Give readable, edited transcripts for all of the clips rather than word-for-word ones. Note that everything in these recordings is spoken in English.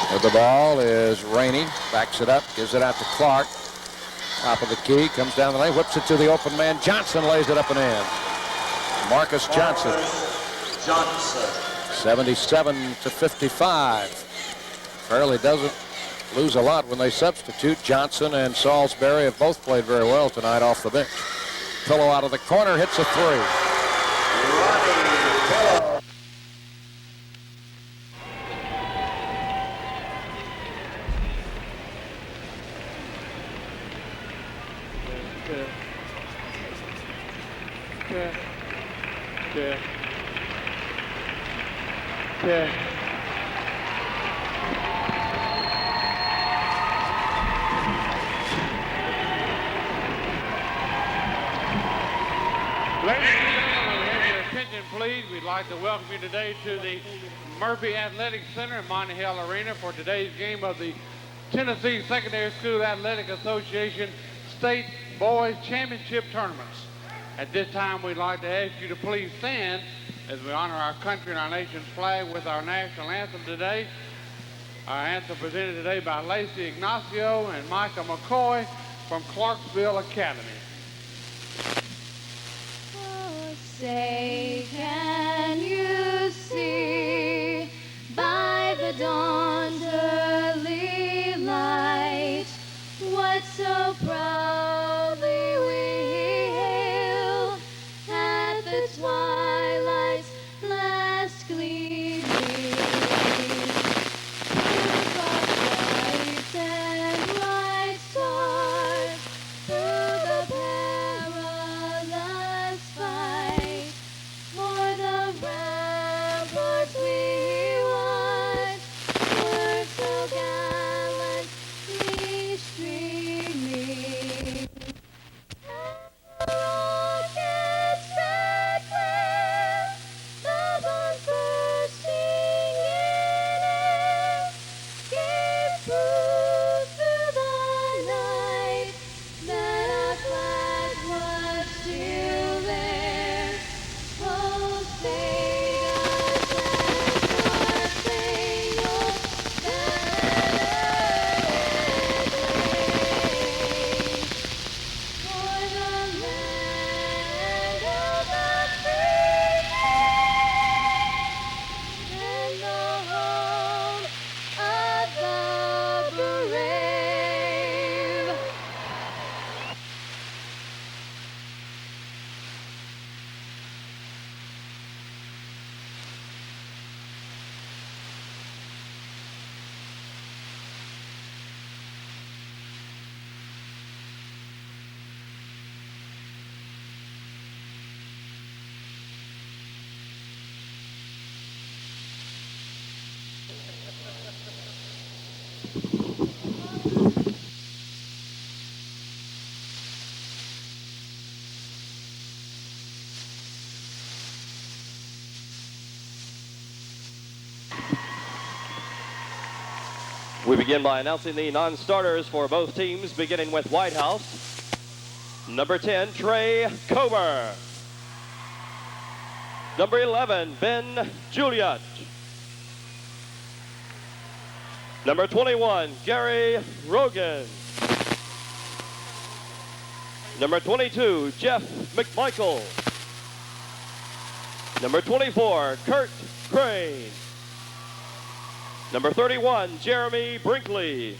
The ball is Rainey. Backs it up. Gives it out to Clark. Top of the key. Comes down the lane. Whips it to the open man. Johnson lays it up and in. Marcus Johnson. 77-55. Fairleigh doesn't lose a lot when they substitute. Johnson and Salisbury have both played very well tonight off the bench. Pillow out of the corner, hits a three. We'd like to welcome you today to the Murphy Athletic Center in Monty Hale Arena for today's game of the Tennessee Secondary School Athletic Association State Boys Championship Tournaments. At this time, we'd like to ask you to please stand as we honor our country and our nation's flag with our national anthem today. Our anthem presented today by Lacey Ignacio and Micah McCoy from Clarksville Academy. Say, can you see by the dawn's early light what so proudly we hailed at the twilight's last gleaming? Through the bright and bright stars, through the perilous fight, for the ramparts we watched were so gallantly streaming. And the rocket's red glare, the bombs bursting in air, gave proof through the night that our flag was still there. Oh, say does that star-spangled banner wave for the land of the free and the home of the brave. We begin by announcing the non-starters for both teams, beginning with Whitehouse. Number 10, Trey Comer. Number 11, Ben Juliet. Number 21, Gary Rogan. Number 22, Jeff McMichael. Number 24, Kurt Crane. Number 31, Jeremy Brinkley.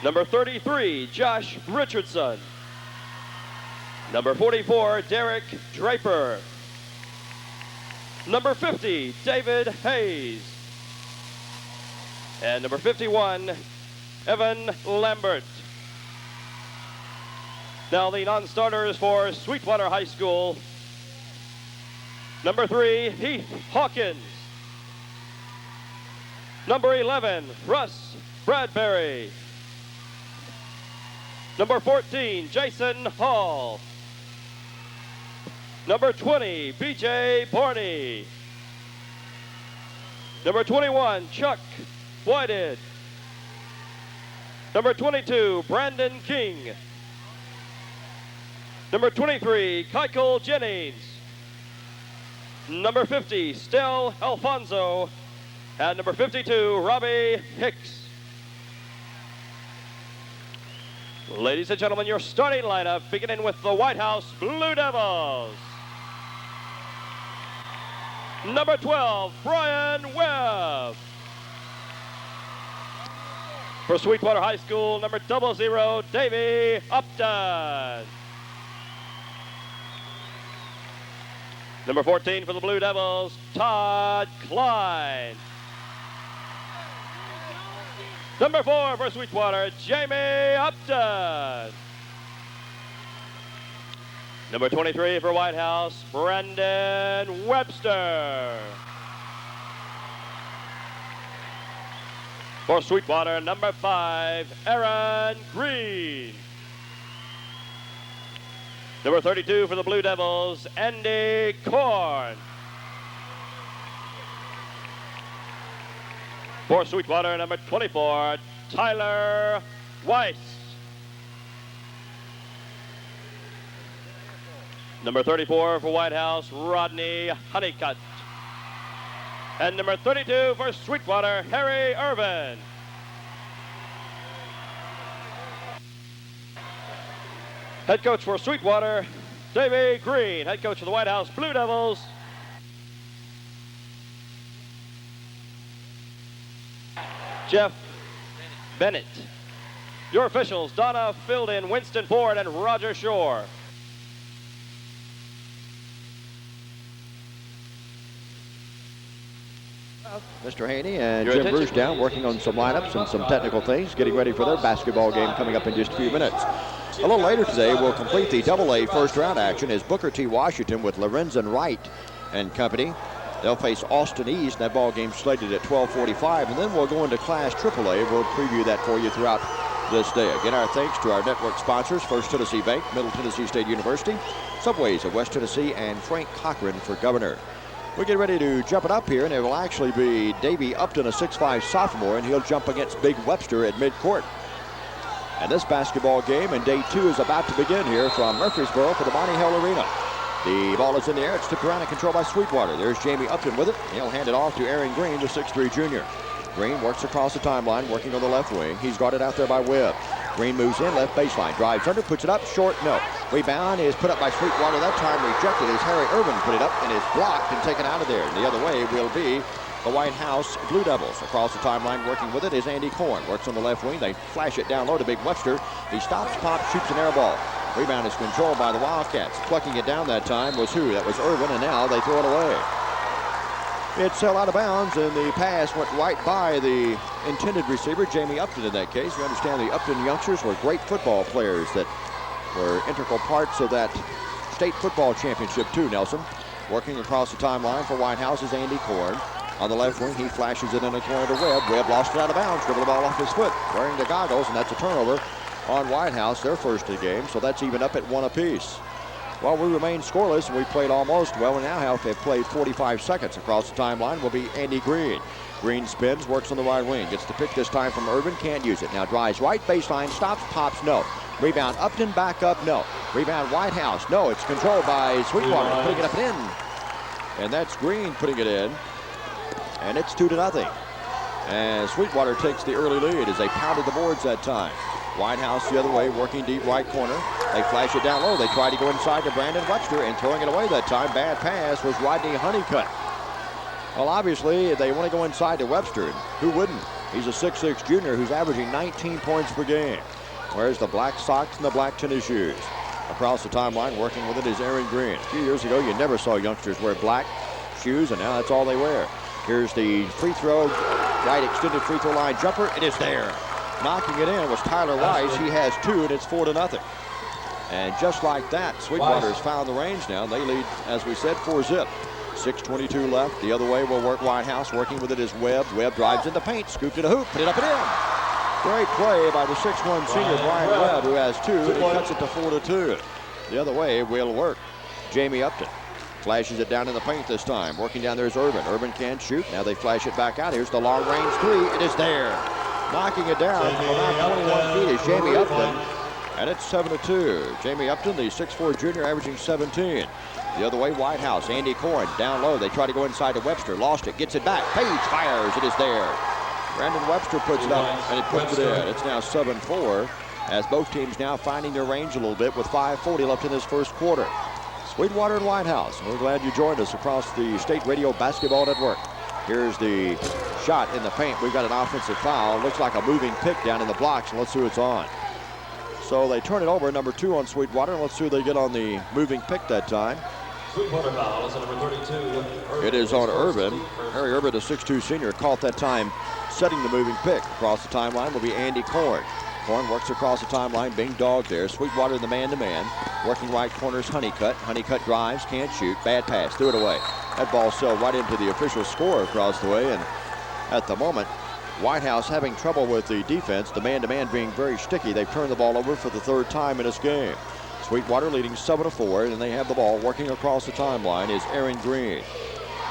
Number 33, Josh Richardson. Number 44, Derek Draper. Number 50, David Hayes. And number 51, Evan Lambert. Now the non-starters for Sweetwater High School. Number 3, Heath Hawkins. Number 11, Russ Bradbury. Number 14, Jason Hall. Number 20, BJ Barney. Number 21, Chuck Whited. Number 22, Brandon King. Number 23, Keichel Jennings. Number 50, Stel Alfonso. and number 52, Robbie Hicks. Ladies and gentlemen, your starting lineup, beginning with the Whitehouse Blue Devils. Number 12, Brian Webb. For Sweetwater High School, number 00, Davey Upton. Number 14 for the Blue Devils, Todd Klein. Number 4 for Sweetwater, Jamie Upton. Number 23 for Whitehouse, Brendan Webster. For Sweetwater, number 5, Aaron Green. Number 32 for the Blue Devils, Andy Korn. For Sweetwater, number 24, Tyler Weiss. Number 34 for Whitehouse, Rodney Honeycutt. And number 32 for Sweetwater, Harry Irvin. Head coach for Sweetwater, Davey Green. Head coach for the Whitehouse Blue Devils, Jeff Bennett. Your officials, Donna Filden, Winston Ford, and Roger Shore. Mr. Haney and Your Jim attention, Bruce down please. working on some lineups and some technical things, getting ready for their basketball game coming up in just a few minutes. A little later today, we'll complete the AA first round action as Booker T. Washington with Lorenzen Wright and company. They'll face Austin East. That ball game slated at 12:45, and then we'll go into Class AAA. We'll preview that for you throughout this day. Again, our thanks to our network sponsors, First Tennessee Bank, Middle Tennessee State University, Subways of West Tennessee, and Frank Cochran for governor. We get ready to jump it up here, and it will actually be Davey Upton, a 6'5 sophomore, and he'll jump against Big Webster at midcourt. And this basketball game in day 2 is about to begin here from Murfreesboro for the Monty Hale Arena. The ball is in the air. It's tipped around and controlled by Sweetwater. There's Jamie Upton with it. He'll hand it off to Aaron Green, the 6'3 junior. Green works across the timeline, working on the left wing. He's guarded out there by Webb. Green moves in, left baseline, drives under, puts it up, short, no. Rebound is put up by Sweetwater. That time rejected as Harry Irvin put it up and is blocked and taken out of there. The other way will be the Whitehouse Blue Devils. Across the timeline, working with it is Andy Korn. Works on the left wing. They flash it down low to Big Webster. He stops, pops, shoots an air ball. Rebound is controlled by the Wildcats. Plucking it down that time was who? That was Irvin, and now they throw it away. It's held out of bounds, and the pass went right by the intended receiver, Jamie Upton, in that case. You understand the Upton youngsters were great football players that were integral parts of that state football championship too, Nelson. Working across the timeline for Whitehouse is Andy Korn. On the left wing, he flashes it in the corner to Webb. Webb lost it out of bounds, dribbled the ball off his foot, wearing the goggles, and that's a turnover on Whitehouse, their first of the game, so that's even up at 1 apiece. Well, we remain scoreless, and we played almost. Well, we now have played 45 seconds. Across the timeline will be Andy Green. Green spins, works on the right wing. Gets the pick this time from Irvin, can't use it. Now drives right baseline, stops, pops, no. Rebound Upton, back up, no. Rebound Whitehouse, no. It's controlled by Sweetwater, putting it up and in. And that's Green putting it in. And it's 2-0. And Sweetwater takes the early lead as they pounded the boards that time. Whitehouse the other way, working deep right corner. They flash it down low. They try to go inside to Brandon Webster, and throwing it away that time. Bad pass was Rodney Honeycutt. Well, obviously, they want to go inside to Webster. Who wouldn't? He's a 6'6 junior who's averaging 19 points per game. Wears the black socks and the black tennis shoes. Across the timeline, working with it is Aaron Green. A few years ago, you never saw youngsters wear black shoes, and now that's all they wear. Here's the free throw, right extended free throw line jumper. It is there. Knocking it in was Tyler Weiss. He has 2, and it's 4-0. And just like that, Sweetwater's found the range now. They lead, as we said, 4-zip. 6:22 left. The other way will work Whitehouse. Working with it is Webb. Webb drives in the paint, scooped it a hoop, put it up and in. Great play by the 6'1 senior Brian Webb, who has 2, and he cuts it to 4-2. The other way will work Jamie Upton. Flashes it down in the paint this time. Working down there is Irvin. Irvin can't shoot. Now they flash it back out. Here's the long range 3. It is there. Knocking it down from about 21 feet is Jamie Upton. And it's 7-2. Jamie Upton, the 6'4 junior, averaging 17. The other way, Whitehouse. Andy Corn down low. They try to go inside to Webster. Lost it. Gets it back. Page fires. It is there. Brandon Webster puts it up, and he puts it in. It's now 7-4, as both teams now finding their range a little bit with 5:40 left in this first quarter. Sweetwater and Whitehouse. We're glad you joined us across the State Radio Basketball Network. Here's the shot in the paint. We've got an offensive foul. Looks like a moving pick down in the blocks, and let's see who it's on. So they turn it over, number 2 on Sweetwater. Let's see who they get on the moving pick that time. Sweetwater foul is number 32. It is on Irvin. Harry Irvin, a 6'2 senior, caught that time setting the moving pick. Across the timeline will be Andy Corn. Corn works across the timeline, being dogged there. Sweetwater in the man-to-man. Working right corners, Honeycutt. Honeycutt drives, can't shoot. Bad pass, threw it away. That ball sailed right into the official score across the way. And at the moment, Whitehouse having trouble with the defense, the man-to-man being very sticky. They've turned the ball over for the 3rd time in this game. Sweetwater leading 7-4, and they have the ball. Working across the timeline is Aaron Green.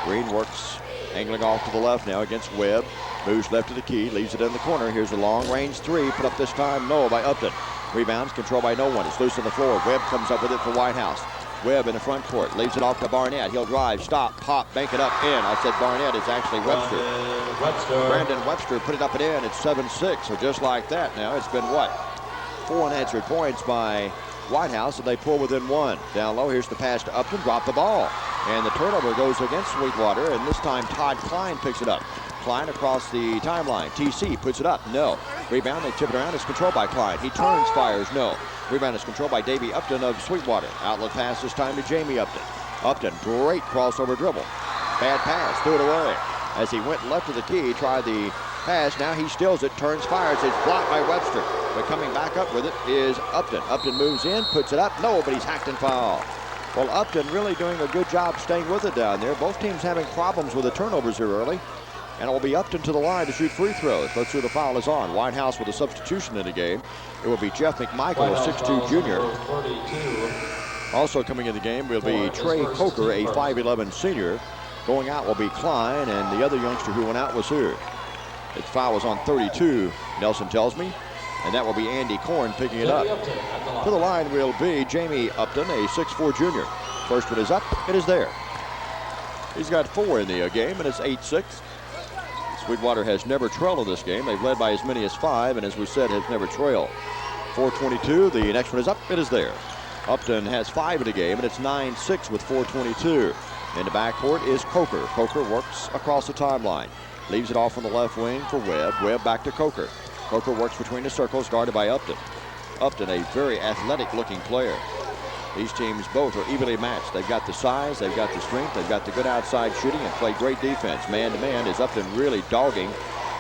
Green works, angling off to the left now against Webb. Moves left to the key, leaves it in the corner. Here's a long-range 3, put up this time, no, by Upton. Rebounds, controlled by no one. It's loose on the floor. Webb comes up with it for Whitehouse. Webb in the front court, leaves it off to Barnett. He'll drive, stop, pop, bank it up, in. I said Barnett, it's actually Webster. Brandon Webster put it up and in. It's 7-6, so just like that now, it's been what? 4 unanswered points by Whitehouse, and they pull within 1. Down low, here's the pass to Upton, drop the ball. And the turnover goes against Sweetwater, and this time Todd Klein picks it up. Klein across the timeline. TC puts it up, no. Rebound, they tip it around, it's controlled by Klein. He turns, fires, no. Rebound is controlled by Davey Upton of Sweetwater. Outlet pass this time to Jamie Upton. Upton, great crossover dribble. Bad pass, threw it away. As he went left to the key, tried the pass, now he steals it, turns, fires, it's blocked by Webster. But coming back up with it is Upton. Upton moves in, puts it up, no, but he's hacked and fouled. Well, Upton really doing a good job staying with it down there. Both teams having problems with the turnovers here early. And it will be Upton to the line to shoot free throws. Let's see who the foul is on. Whitehouse with a substitution in the game. It will be Jeff McMichael, a 6'2 junior. Also coming in the game will be Trey Coker, a 5'11 senior. Going out will be Klein, and the other youngster who went out was here. His foul was on 32, Nelson tells me. And that will be Andy Corn picking it up. To the line will be Jamie Upton, a 6'4 junior. First one is up, it is there. He's got 4 in the game, and it's 8-6. Sweetwater has never trailed in this game. They've led by as many as 5, and as we said, has never trailed. 4:22, the next one is up, it is there. Upton has 5 in the game, and it's 9-6 with 4:22. In the backcourt is Coker. Coker works across the timeline. Leaves it off on the left wing for Webb. Webb back to Coker. Coker works between the circles, guarded by Upton. Upton, a very athletic-looking player. These teams both are evenly matched. They've got the size, they've got the strength, they've got the good outside shooting, and play great defense. Man-to-man is Upton really dogging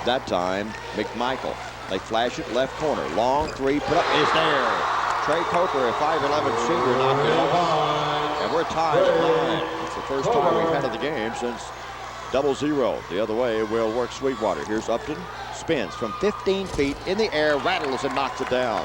that time McMichael. They flash it left corner. Long 3, put up, is there. Trey Coker, a 5'11 senior, knocked it off. And we're tied at 9. It's the first time we've had of the game since 0-0. The other way will work Sweetwater. Here's Upton, spins from 15 feet in the air, rattles and knocks it down.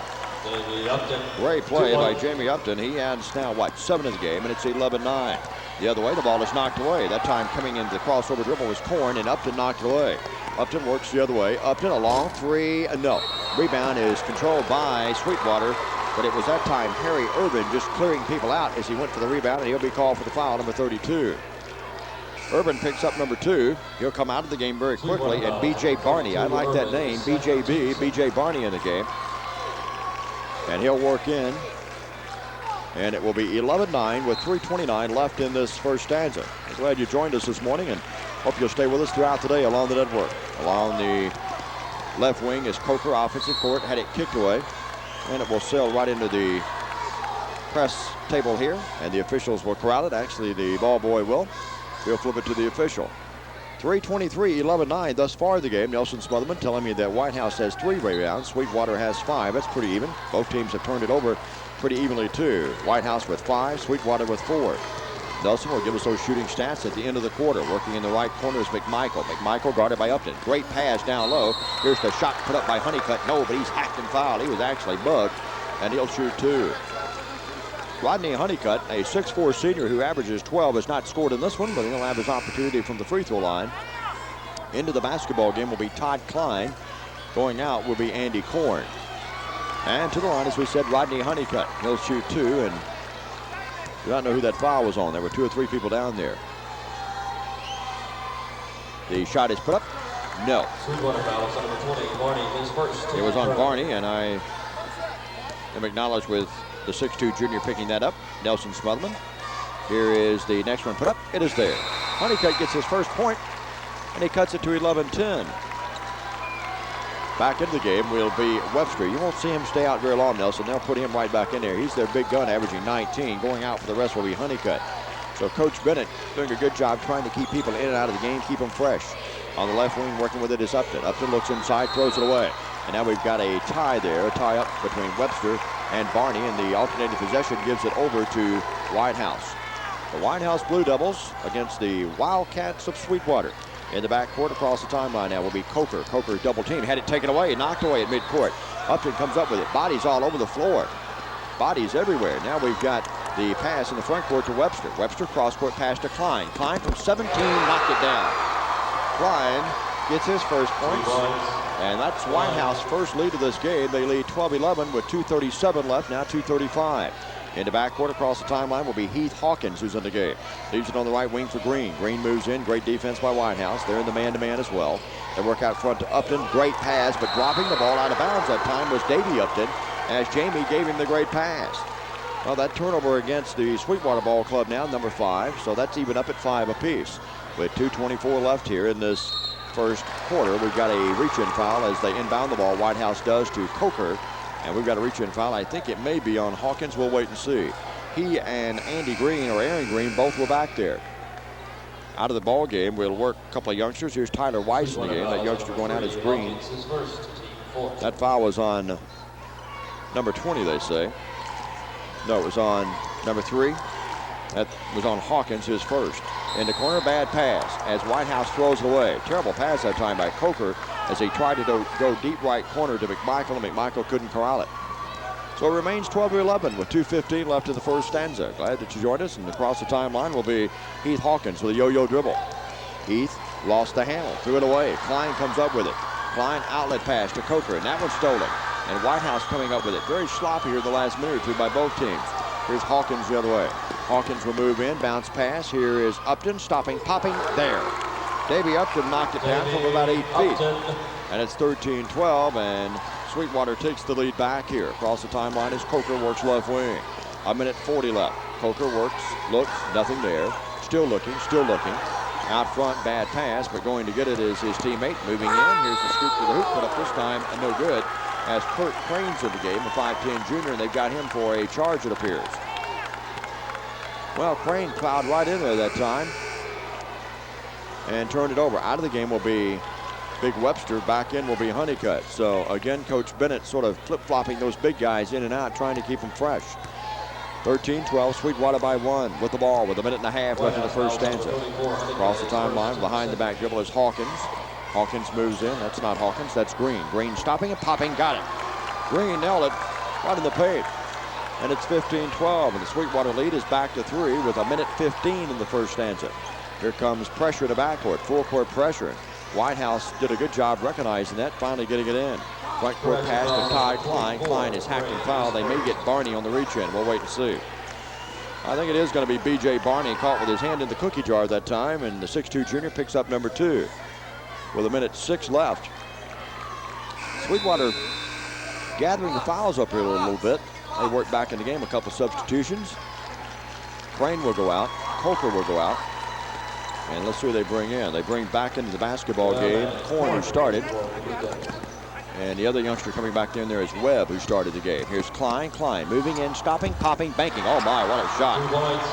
Great play by Jamie Upton. He has now, 7 in the game, and it's 11-9. The other way, the ball is knocked away. That time coming into the crossover dribble was Corn, and Upton knocked it away. Upton works the other way. Upton, a long 3, no. Rebound is controlled by Sweetwater, but it was that time Harry Irvin just clearing people out as he went for the rebound, and he'll be called for the foul, number 32. Urban picks up number 2. He'll come out of the game very quickly, and B.J. Barney, I like that name, B.J. Barney in the game. And he'll work in, and it will be 11-9 with 3:29 left in this first stanza. I'm glad you joined us this morning, and hope you'll stay with us throughout the day along the network. Along the left wing is Coker, offensive court, had it kicked away, and it will sail right into the press table here, and the officials will corral it. Actually, the ball boy will. He'll flip it to the official. 3:23, 11-9 thus far in the game. Nelson Smotherman telling me that Whitehouse has 3 rebounds. Sweetwater has 5. That's pretty even. Both teams have turned it over pretty evenly too. Whitehouse with 5, Sweetwater with 4. Nelson will give us those shooting stats at the end of the quarter. Working in the right corner is McMichael. McMichael guarded by Upton. Great pass down low. Here's the shot put up by Honeycutt. No, but he's hacked and fouled. He was actually bugged, and he'll shoot 2. Rodney Honeycutt, a 6'4 senior who averages 12, has not scored in this one, but he'll have his opportunity from the free throw line. Into the basketball game will be Todd Klein. Going out will be Andy Corn. And to the line, as we said, Rodney Honeycutt. He'll shoot 2, and Do not know who that foul was on. There were 2 or 3 people down there. The shot is put up. No. Sweetwater foul on number 20. Barney is first. It was on Barney, and I am acknowledged with the 6'2 junior picking that up. Nelson Smotherman. Here is the next one put up. It is there. Honeycutt gets his first point, and he cuts it to 11-10. Back into the game will be Webster. You won't see him stay out very long, Nelson. They'll put him right back in there. He's their big gun, averaging 19. Going out for the rest will be Honeycutt. So Coach Bennett doing a good job trying to keep people in and out of the game, keep them fresh. On the left wing, working with it is Upton. Upton looks inside, throws it away. And now we've got a tie there, a tie up between Webster and Barney, and the alternating possession gives it over to Whitehouse. The Whitehouse Blue Devils against the Wildcats of Sweetwater. In the backcourt across the timeline now will be Coker. Coker double team, had it taken away, knocked away at midcourt. Upton comes up with it, bodies all over the floor. Bodies everywhere. Now we've got the pass in the front court to Webster. Webster cross-court pass to Klein. Klein from 17 knocked it down. Klein gets his first points, and that's Whitehouse first lead of this game. They lead 12-11 with 2:37 left, now 2:35. In the backcourt across the timeline will be Heath Hawkins, who's in the game. Leaves it on the right wing for Green. Green moves in, great defense by Whitehouse. They're in the man-to-man as well. They work out front to Upton, great pass, but dropping the ball out of bounds that time was Davey Upton, as Jamie gave him the great pass. Well, that turnover against the Sweetwater Ball Club now, number 5, so that's even up at 5 apiece. With 2:24 left here in this first quarter, we've got a reach-in foul as they inbound the ball. Whitehouse does to Coker, and we've got a reach-in foul. I think it may be on Hawkins. We'll wait and see. He and Andy Green, or Aaron Green, both were back there. Out of the ball game, we'll work a couple of youngsters. Here's Tyler Weiss in the game. That youngster going out is Green. That foul was on number 20, they say. No, it was on number 3. That was on Hawkins, his first. In the corner, bad pass as Whitehouse throws it away. Terrible pass that time by Coker as he tried to go deep right corner to McMichael, and McMichael couldn't corral it. So it remains 12-11 with 2:15 left in the first stanza. Glad that you joined us, and across the timeline will be Heath Hawkins with a yo-yo dribble. Heath lost the handle, threw it away. Klein comes up with it. Klein outlet pass to Coker, and that one's stolen. And Whitehouse coming up with it. Very sloppy here the last minute or two by both teams. Here's Hawkins the other way. Hawkins will move in, bounce pass. Here is Upton, stopping, popping, there. Davey Upton knocked it down from about 8 feet. And it's 13-12, and Sweetwater takes the lead back here. Across the timeline as Coker works left wing. 1:40 left. Coker works, looks, nothing there. Still looking. Out front, bad pass, but going to get it is his teammate. Moving in, here's the scoop to the hoop, put up this time, no good. As Kurt Crane's in the game, a 5'10 junior, and they've got him for a charge, it appears. Well, Crane plowed right in there that time and turned it over. Out of the game will be Big Webster. Back in will be Honeycutt. So, again, Coach Bennett sort of flip-flopping those big guys in and out, trying to keep them fresh. 13-12, Sweetwater by 1 with the ball with 1.5 minutes left in the first stanza. Across the timeline, behind the back dribble is Hawkins. Hawkins moves in. That's not Hawkins, that's Green. Green stopping and popping, got it. Green nailed it right in the paint. And it's 15-12, and the Sweetwater lead is back to 3 with 1:15 in the first stanza. Here comes pressure to backcourt, full court pressure. Whitehouse did a good job recognizing that, finally getting it in. Front court pass to Todd Klein. Klein is hacked and fouled. They may get Barney on the reach-in. We'll wait and see. I think it is going to be B.J. Barney, caught with his hand in the cookie jar that time, and the 6'2 junior picks up number 2 with 1:06 left. Sweetwater gathering the fouls up here a little bit. They work back in the game, a couple substitutions. Crane will go out. Coker will go out. And let's see who they bring in. They bring back into the basketball game Korn, who started. And the other youngster coming back in there is Webb, who started the game. Here's Klein. Klein moving in, stopping, popping, banking. Oh my, what a shot.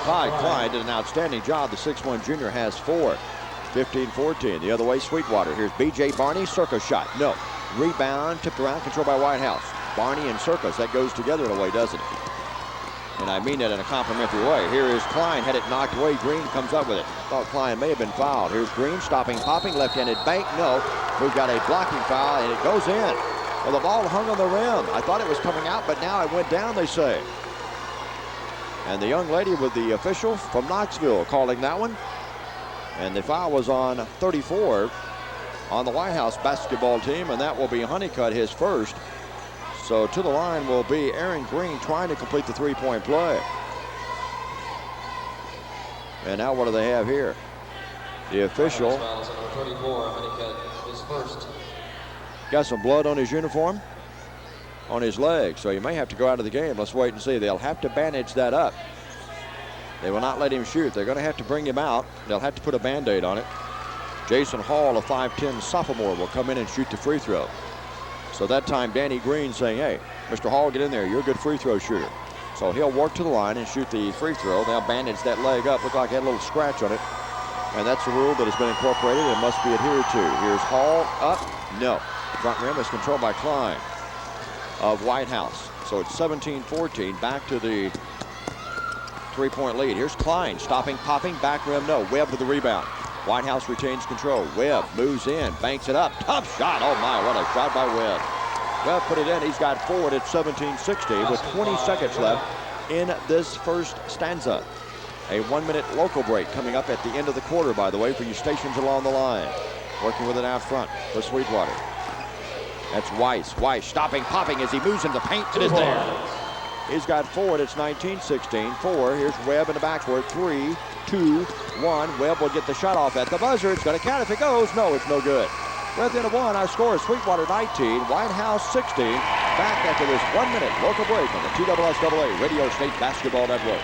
Clyde Klein did an outstanding job. The 6'1 junior has 4. 15-14. The other way, Sweetwater. Here's B.J. Barney, circus shot. No. Rebound, tipped around, controlled by Whitehouse. Barney and circus, that goes together in a way, doesn't it? And I mean that in a complimentary way. Here is Klein, had it knocked away. Green comes up with it. Thought Klein may have been fouled. Here's Green, stopping, popping, left-handed bank. No, we've got a blocking foul, and it goes in. Well, the ball hung on the rim. I thought it was coming out, but now it went down, they say. And the young lady with the official from Knoxville calling that one. And the foul was on 34 on the Whitehouse basketball team, and that will be Honeycutt, his first. So to the line will be Aaron Green trying to complete the three-point play. And now what do they have here? The official Fouls on number 34, Honeycutt, his first. got some blood on his uniform, on his leg, so he may have to go out of the game. Let's wait and see. They'll have to bandage that up. They will not let him shoot. They're going to have to bring him out. They'll have to put a Band-Aid on it. Jason Hall, a 5'10 sophomore, will come in and shoot the free throw. So that time, Danny Green saying, hey, Mr. Hall, get in there. You're a good free throw shooter. So he'll work to the line and shoot the free throw. They'll bandage that leg up. Look like he had a little scratch on it. And that's a rule that has been incorporated and must be adhered to. Here's Hall up. No. Front rim is controlled by Klein of Whitehouse. So it's 17-14. Back to the three-point lead. Here's Klein stopping, popping, back rim, no. Webb with the rebound. Whitehouse retains control. Webb moves in, banks it up. Tough shot. Oh my, what a shot by Webb. Webb put it in. He's got forward at 17-16 with 20 seconds left in this first stanza. A 1-minute local break coming up at the end of the quarter, by the way, for you stations along the line. Working with it out front for Sweetwater. That's Weiss. Weiss stopping, popping as he moves in the paint. It is there. He's got forward. It's 19-16. 4. Here's Webb in the backcourt. 3, 2, 1. Webb will get the shot off at the buzzer. It's going to count if it goes. No, it's no good. We're at the end of one. Our score is Sweetwater 19, Whitehouse 16. Back after this 1-minute local break on the TSSAA Radio State Basketball Network.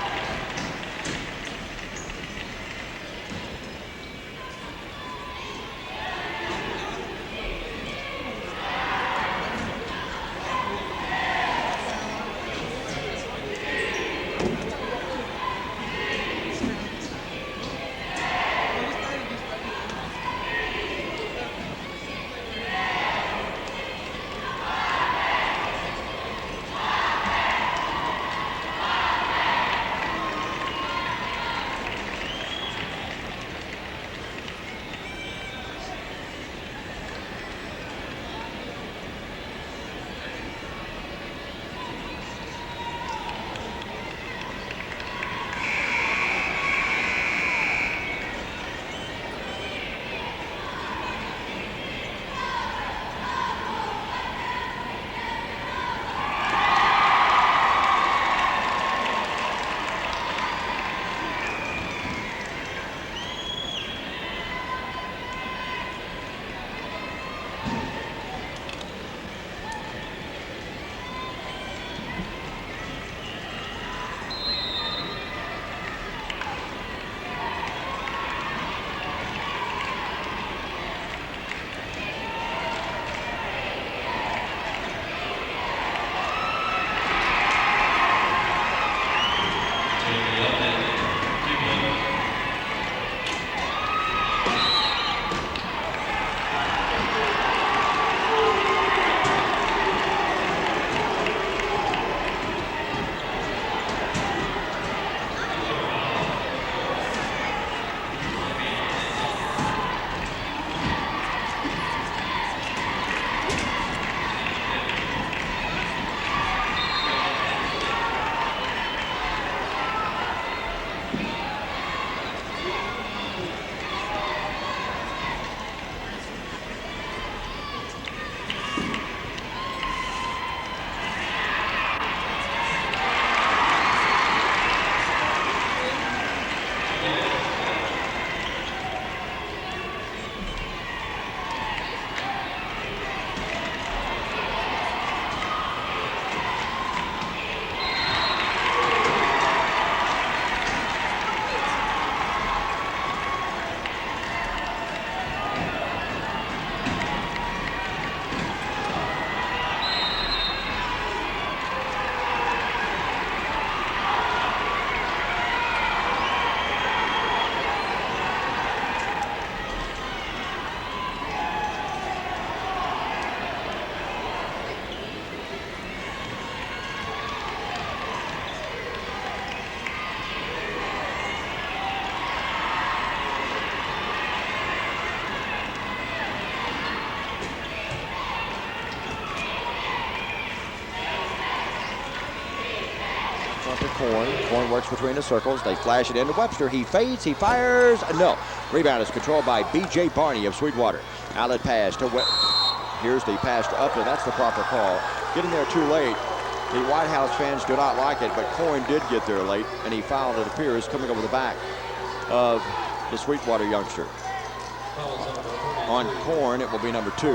Corn. Corn works between the circles. They flash it into Webster. He fades. He fires. No. Rebound is controlled by B.J. Barney of Sweetwater. Outlet pass to Here's the pass to Upton. That's the proper call. Getting there too late. The Whitehouse fans do not like it, but Corn did get there late, and he fouled, it appears, coming over the back of the Sweetwater youngster. On Korn, it will be number 2.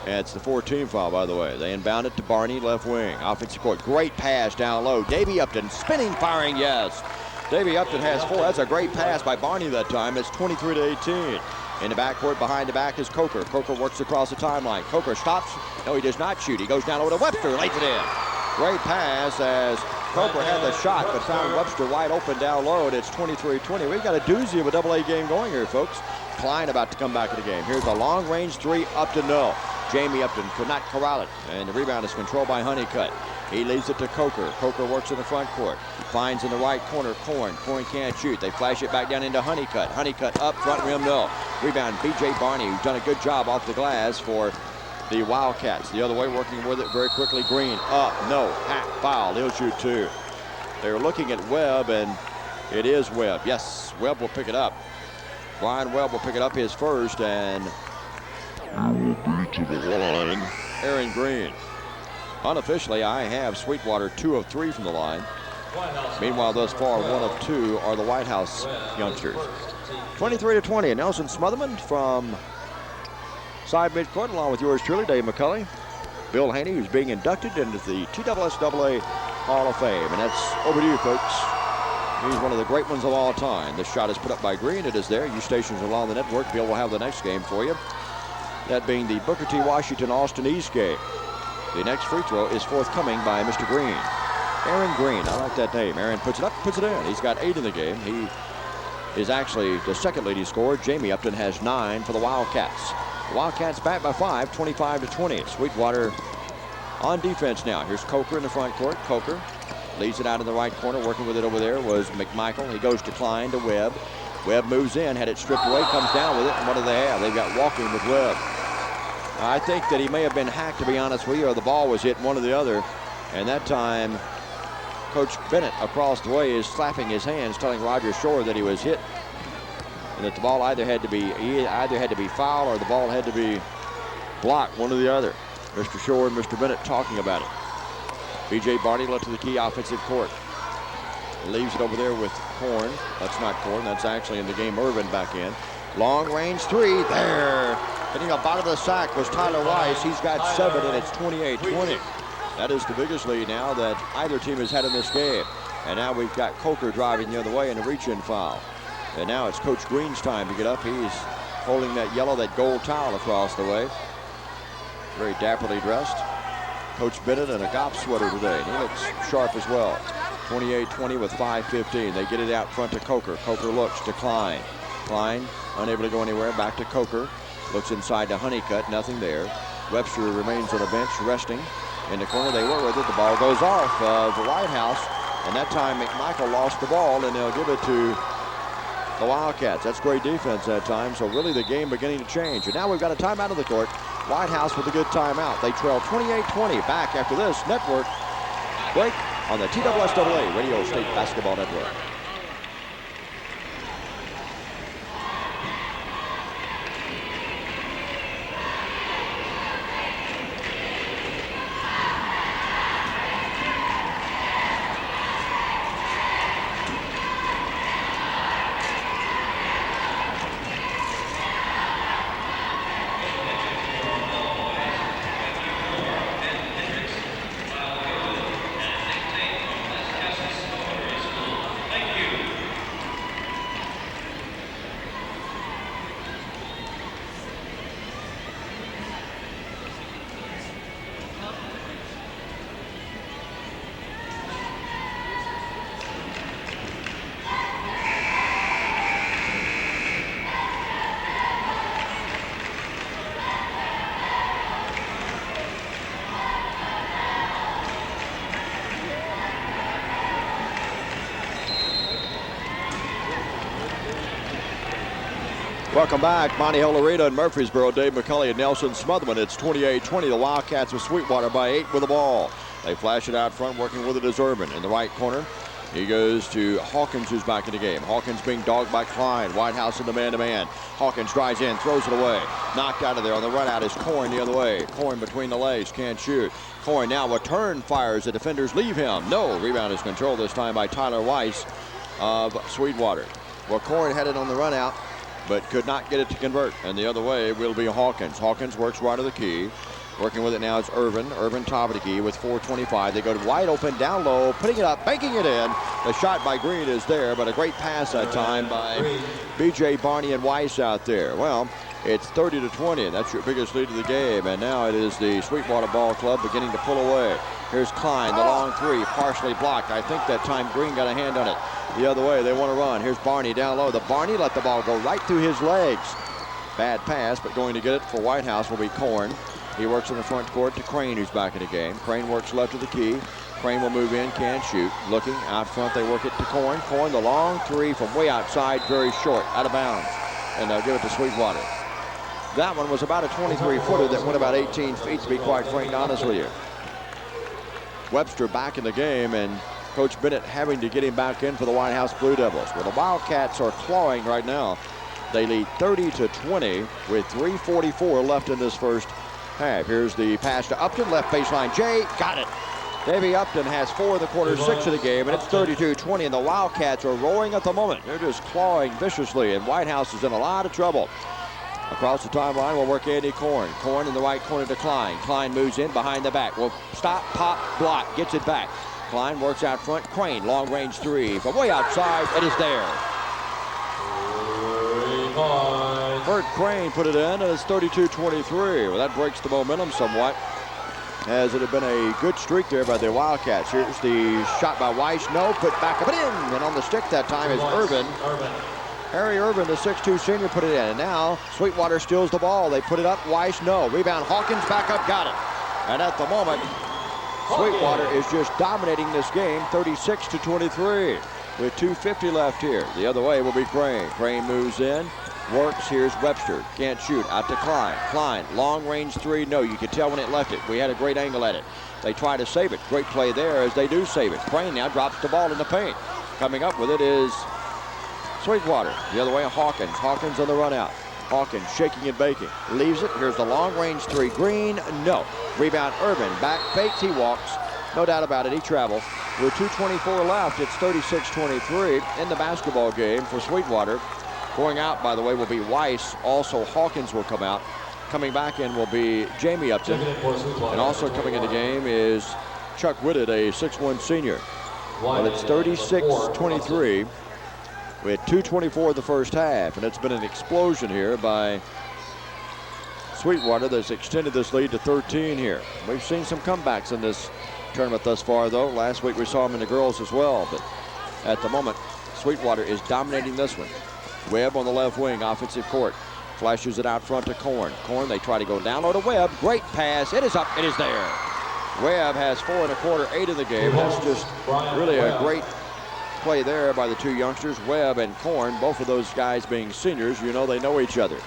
And it's the 14 foul, by the way. They inbound it to Barney, left wing. Offensive court. Great pass down low. Davey Upton spinning, firing, yes. Davey Upton has 4. That's a great pass by Barney that time. It's 23-18. In the backcourt, behind the back is Coker. Coker works across the timeline. Coker stops. No, he does not shoot. He goes down over to Webster, lays it in. Great pass as Coker had the shot, but found Webster wide open down low, and it's 23-20. We've got a doozy of a double-A game going here, folks. Klein about to come back in the game. Here's a long-range 3, Upton, no. Jamie Upton could not corral it, and the rebound is controlled by Honeycutt. He leaves it to Coker. Coker works in the front court. Finds in the right corner Korn. Korn can't shoot. They flash it back down into Honeycutt. Honeycutt up, front rim, no. Rebound, B.J. Barney, who's done a good job off the glass for the Wildcats. The other way, working with it very quickly. Green, up, no. Hack, foul. He'll shoot 2. They're looking at Webb, and it is Webb. Yes, Webb will pick it up. Brian Webb will pick it up, his first, and will be to the line. Aaron Green. Unofficially, I have Sweetwater 2 of 3 from the line. Meanwhile, thus far, 1 of 2 are the Whitehouse youngsters. 23-20, and Nelson Smotherman from side midcourt, along with yours truly, Dave McCulley. Bill Haney, who's being inducted into the TSSAA Hall of Fame, and that's over to you, folks. He's one of the great ones of all time. This shot is put up by Green. It is there. You stations along the network. Bill will have the next game for you. That being the Booker T. Washington Austin East game. The next free throw is forthcoming by Mr. Green. Aaron Green, I like that name. Aaron puts it up, puts it in. He's got 8 in the game. He is actually the second leading scorer. Jamie Upton has 9 for the Wildcats. The Wildcats back by 5, 25-20. Sweetwater on defense now. Here's Coker in the front court. Coker leaves it out in the right corner. Working with it over there was McMichael. He goes to Klein to Webb. Webb moves in, had it stripped away, comes down with it, and what do they have? They've got Walking with Webb. I think that he may have been hacked, to be honest with you, or the ball was hit, one or the other. And that time, Coach Bennett across the way is slapping his hands, telling Roger Shore that he was hit, and that the ball either had to be fouled or the ball had to be blocked, one or the other. Mr. Shore and Mr. Bennett talking about it. B.J. Barney left to the key offensive court. Leaves it over there with Korn. That's not Korn. That's actually in the game Irvin back in. Long range 3 there. Hitting the bottom of the sack was Tyler Weiss. He's got 7, and it's 28-20. That is the biggest lead now that either team has had in this game. And now we've got Coker driving the other way in a reach-in foul. And now it's Coach Green's time to get up. He's holding that gold towel across the way. Very dapperly dressed. Coach Bennett in a golf sweater today. He looks sharp as well. 28-20 with 5:15. They get it out front to Coker. Coker looks to Klein. Klein unable to go anywhere. Back to Coker. Looks inside to Honeycutt. Nothing there. Webster remains on the bench resting. In the corner they were with it. The ball goes off of the Whitehouse. And that time McMichael lost the ball, and they'll give it to the Wildcats. That's great defense that time. So really the game beginning to change. And now we've got a timeout of the court. Whitehouse with a good timeout. They trail 28-20. Back after this network break on the TSSAA Radio State Basketball Network. Welcome back. Monty Hill Arena in Murfreesboro. Dave McCulley and Nelson Smotherman. It's 28-20. The Wildcats with Sweetwater by 8 with the ball. They flash it out front, working with it as Urban. In the right corner, He goes to Hawkins, who's back in the game. Hawkins being dogged by Klein. Whitehouse in the man-to-man. Hawkins drives in, throws it away. Knocked out of there. On the run out is Coyne the other way. Coyne between the legs, can't shoot. Coyne now a turn, fires. The defenders leave him. No, rebound is controlled this time by Tyler Weiss of Sweetwater. Well, Coyne had it on the run out, but could not get it to convert. And the other way will be Hawkins. Hawkins works right of the key. Working with it now is Irvin. Irvin top of the key with 4:25. They go wide open, down low, putting it up, banking it in. The shot by Green is there, but a great pass that time by B.J. Barney and Weiss out there. Well, it's 30-20, and that's your biggest lead of the game. And now it is the Sweetwater Ball Club beginning to pull away. Here's Klein, the long three, partially blocked. I think that time Green got a hand on it. The other way, they want to run. Here's Barney down low. The Barney let the ball go right through his legs. Bad pass, but going to get it for Whitehouse will be Coyne. He works in the front court to Crane, who's back in the game. Crane works left of the key. Crane will move in, can't shoot. Looking out front, they work it to Coyne. Coyne, the long three from way outside, very short, out of bounds. And they'll give it to Sweetwater. That one was about a 23-footer that went about 18 feet, to be quite frank and honest with you. Webster back in the game, and Coach Bennett having to get him back in for the Whitehouse Blue Devils. Well, the Wildcats are clawing right now. They lead 30-20 with 3:44 left in this first half. Here's the pass to Upton, left baseline. Jay got it. Davey Upton has 4 of the quarter, 6 of the game, and it's 32-20, and the Wildcats are rolling at the moment. They're just clawing viciously, and Whitehouse is in a lot of trouble. Across the timeline will work Andy Coyne. Coyne in the right corner to Klein. Klein moves in behind the back. Will stop, pop, block, gets it back. Klein works out front. Crane, long range three. From way outside, it is there. Bert Crane put it in, and it's 32-23. Well, that breaks the momentum somewhat, as it had been a good streak there by the Wildcats. Here's the shot by Weiss. No, put back up and in. And on the stick that time is Irvin. Harry Irvin, the 6'2 senior, put it in. And now Sweetwater steals the ball. They put it up. Weiss, no. Rebound. Hawkins back up, got it. And at the moment, Sweetwater is just dominating this game, 36-23, with 2:50 left here. The other way will be Crane. Crane moves in, works. Here's Webster. Can't shoot. Out to Klein. Klein, long range three. No, you could tell when it left it. We had a great angle at it. They try to save it. Great play there as they do save it. Crane now drops the ball in the paint. Coming up with it is Sweetwater. The other way, Hawkins. Hawkins on the run out. Hawkins shaking and baking. Leaves it. Here's the long range three. Green, no. Rebound, Irvin. Back fakes, he walks. No doubt about it, he travels. With 2:24 left, it's 36-23 in the basketball game for Sweetwater. Going out, by the way, will be Weiss. Also, Hawkins will come out. Coming back in will be Jamie Upton. And also coming in the game is Chuck Whitted, a 6'1 senior. Well, it's 36-23. We had 2:24 in the first half, and it's been an explosion here by Sweetwater that's extended this lead to 13 here. We've seen some comebacks in this tournament thus far, though. Last week we saw them in the girls as well, but at the moment, Sweetwater is dominating this one. Webb on the left wing, offensive court. Flashes it out front to Coyne. Coyne, they try to go down low to Webb. Great pass. It is up. It is there. Webb has 4 1/4, 8 in the game. That's just really a great play there by the two youngsters, Webb and Coyne, both of those guys being seniors. You know they know each other.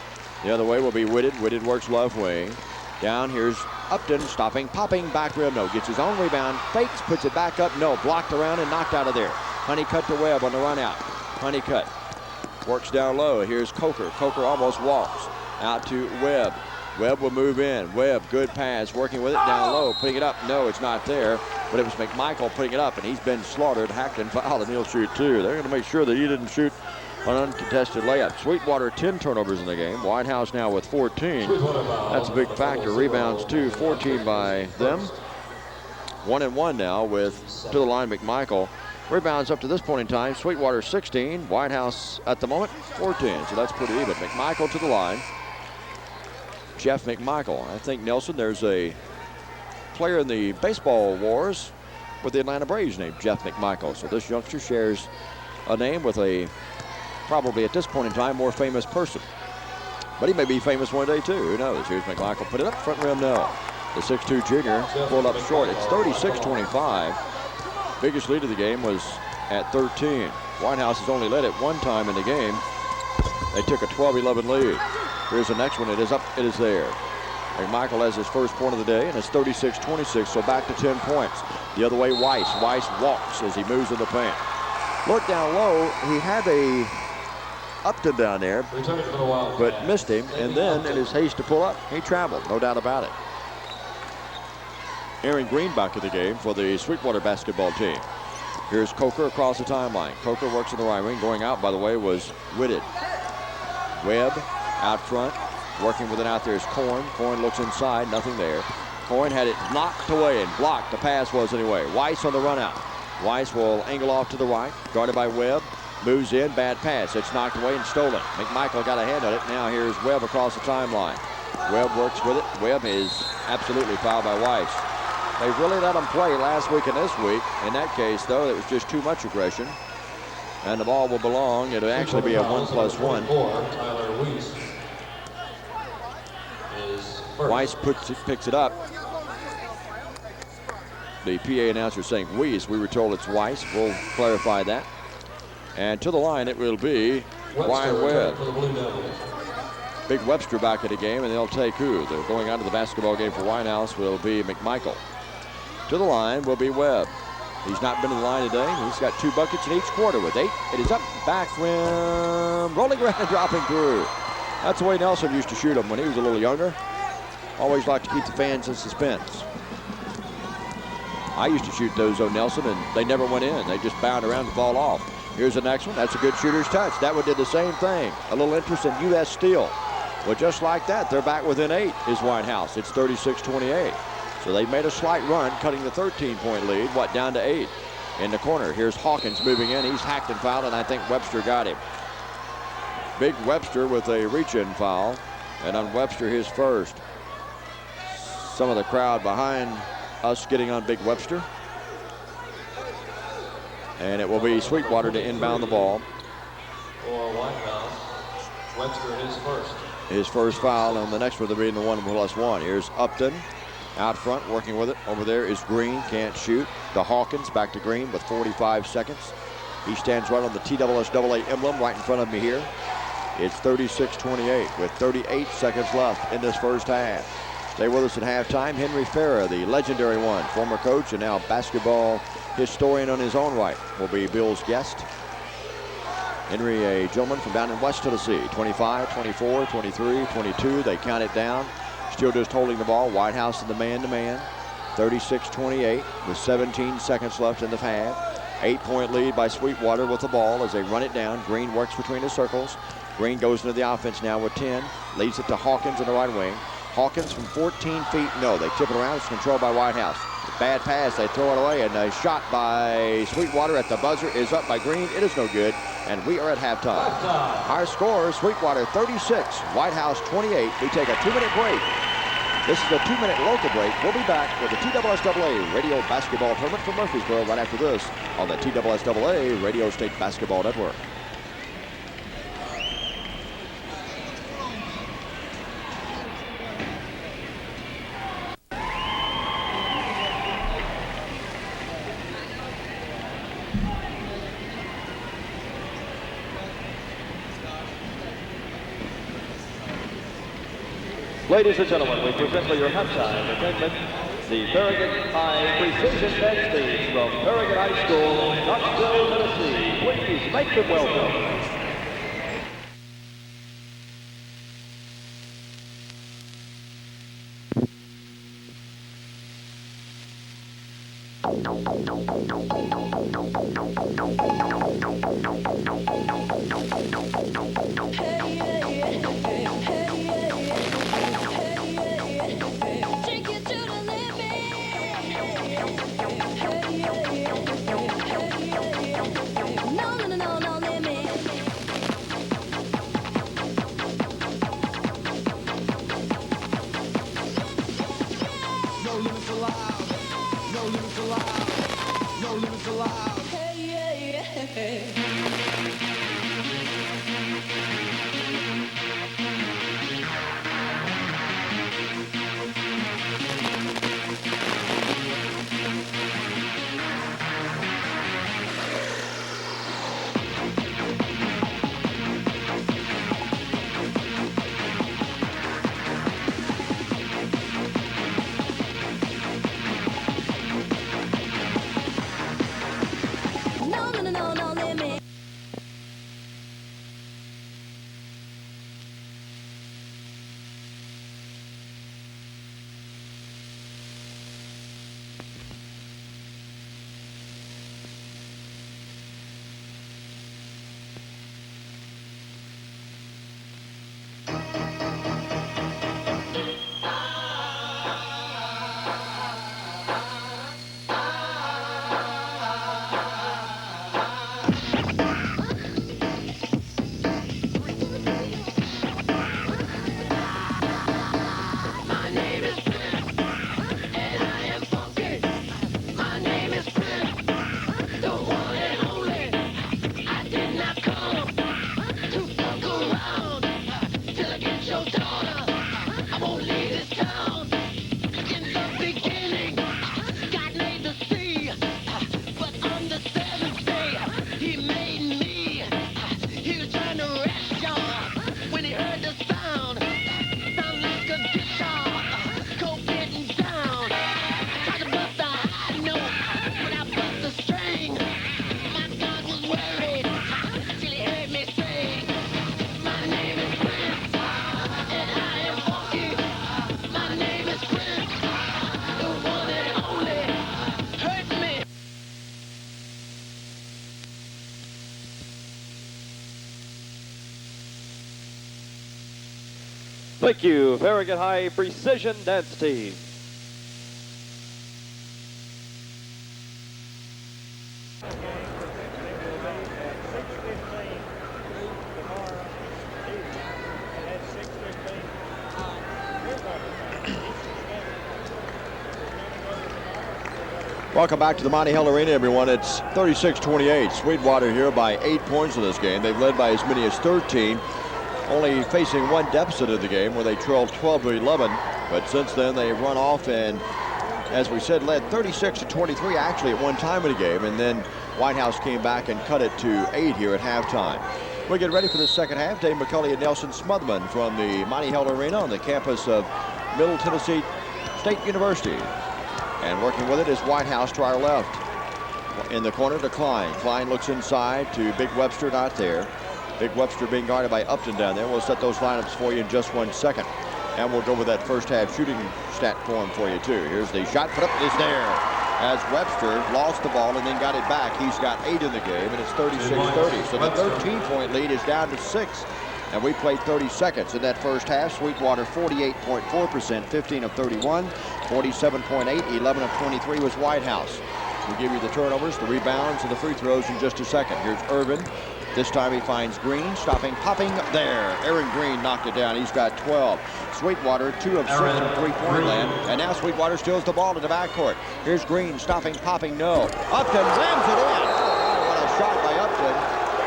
The other way will be Whitted. Whitted works left wing. Down, here's Upton, stopping, popping, back rim, no. Gets his own rebound, fakes, puts it back up, no. Blocked around and knocked out of there. Honeycutt to Webb on the run out. Honeycutt works down low. Here's Coker. Coker almost walks out to Webb. Webb will move in. Webb, good pass, working with it down low, putting it up. No, it's not there, but it was McMichael putting it up, and he's been slaughtered, hacked and fouled, and he'll shoot too. They're going to make sure that he didn't shoot an uncontested layup. Sweetwater, 10 turnovers in the game. Whitehouse now with 14. That's a big factor. Rebounds too, 14 by them. 1-1 now with, to the line, McMichael. Rebounds up to this point in time, Sweetwater 16, Whitehouse at the moment 14, so that's pretty even. McMichael to the line. Jeff McMichael. I think, Nelson, there's a player in the baseball wars with the Atlanta Braves named Jeff McMichael. So this youngster shares a name with a, probably at this point in time, more famous person. But he may be famous one day too, who knows? Here's McMichael, put it up, front rim, no. The 6'2 junior pulled up short. It's 36-25. Biggest lead of the game was at 13. Whitehouse has only led it one time in the game. They took a 12-11 lead. Here's the next one. It is up. It is there. McMichael has his first point of the day, and it's 36-26, so back to 10 points. The other way, Weiss. Weiss walks as he moves in the paint. Looked down low. He had a Upton down there, Returning for the Wildcats. but missed him. And then in his haste to pull up, he traveled, no doubt about it. Aaron Green back in the game for the Sweetwater basketball team. Here's Coker across the timeline. Coker works in the right wing. Going out, by the way, was Whitted. Webb out front. Working with it out there is Corn. Corn looks inside. Nothing there. Corn had it knocked away and blocked. The pass was anyway. Weiss on the run out. Weiss will angle off to the right. Guarded by Webb. Moves in. Bad pass. It's knocked away and stolen. McMichael got a hand on it. Now here's Webb across the timeline. Webb works with it. Webb is absolutely fouled by Weiss. They really let him play last week and this week. In that case, though, it was just too much aggression. And the ball will belong. It'll actually be a 1+1. Tyler Weiss is first. Weiss picks it up. The PA announcer saying Weiss. We were told it's Weiss. We'll clarify that. And to the line, it will be Ryan Webb. For the Blue Devils. Big Webster back in the game, and they'll take who? They're going out to the basketball game for Whitehouse will be McMichael. To the line will be Webb. He's not been in the line today. He's got 2 buckets in each quarter with 8. It is up, back rim, rolling around and dropping through. That's the way Nelson used to shoot them when he was a little younger. Always liked to keep the fans in suspense. I used to shoot those on Nelson, and they never went in. They just bound around and fall off. Here's the next one. That's a good shooter's touch. That one did the same thing. A little interest in U.S. Steel. Well, just like that, they're back within 8 is Whitehouse. It's 36-28. So they made a slight run, cutting the 13-point lead, down to 8 in the corner. Here's Hawkins moving in. He's hacked and fouled, and I think Webster got him. Big Webster with a reach-in foul, and on Webster his first. Some of the crowd behind us getting on Big Webster. And it will be Sweetwater to inbound the ball. For Whitehouse, Webster his first. His first foul, and the next one will be in the 1+1. Here's Upton. Out front, working with it. Over there is Green, can't shoot. The Hawkins back to Green with 45 seconds. He stands right on the TSSAA emblem right in front of me here. It's 36-28 with 38 seconds left in this first half. Stay with us at halftime. Henry Farah, the legendary one, former coach and now basketball historian on his own right, will be Bill's guest. Henry, a gentleman from down in West Tennessee. 25, 24, 23, 22. They count it down. Still just holding the ball. Whitehouse in the man-to-man. 36-28 with 17 seconds left in the half. 8-point lead by Sweetwater with the ball as they run it down. Green works between the circles. Green goes into the offense now with 10. Leads it to Hawkins in the right wing. Hawkins from 14 feet. No, they tip it around. It's controlled by Whitehouse. Bad pass. They throw it away. And a shot by Sweetwater at the buzzer is up by Green. It is no good. And we are at halftime. Our score, Sweetwater 36, Whitehouse 28. We take a 2-minute break. This is a 2-minute local break. We'll be back with the TSSAA Radio Basketball Tournament from Murfreesboro right after this on the TSSAA Radio State Basketball Network. Ladies and gentlemen, we present for your halftime entertainment the Farragut High Precision Tech Stage from Farragut High School, Knoxville, Tennessee. Please make them welcome. No limits allowed. No limits allowed. Thank you, Farragut High Precision Dance Team. Welcome back to the Monty Hell Arena, everyone. It's 36-28. Sweetwater here by 8 points in this game. They've led by as many as 13, only facing one deficit of the game where they trailed 12-11. But since then, they've run off and, as we said, led 36-23 actually at one time in the game. And then Whitehouse came back and cut it to 8 here at halftime. We're getting ready for the second half. Dave McCulley and Nelson Smotherman from the Monty Hell Arena on the campus of Middle Tennessee State University. And working with it is Whitehouse to our left. In the corner to Klein. Klein looks inside to Big Webster, not there. Big Webster being guarded by Upton down there. We'll set those lineups for you in just 1 second. And we'll go with that first half shooting stat form for you too. Here's the shot, put up, is there. As Webster lost the ball and then got it back. He's got 8 in the game and it's 36-30. So the 13-point lead is down to 6. And we played 30 seconds in that first half. Sweetwater 48.4%, 15 of 31, 47.8, 11 of 23 was Whitehouse. We'll give you the turnovers, the rebounds, and the free throws in just a second. Here's Irvin. This time he finds Green, stopping, popping there. Aaron Green knocked it down. He's got 12. Sweetwater 2 of 6 from three-point land. And now Sweetwater steals the ball to the backcourt. Here's Green, stopping, popping, no. Upton rams it in. Oh, what a shot by Upton.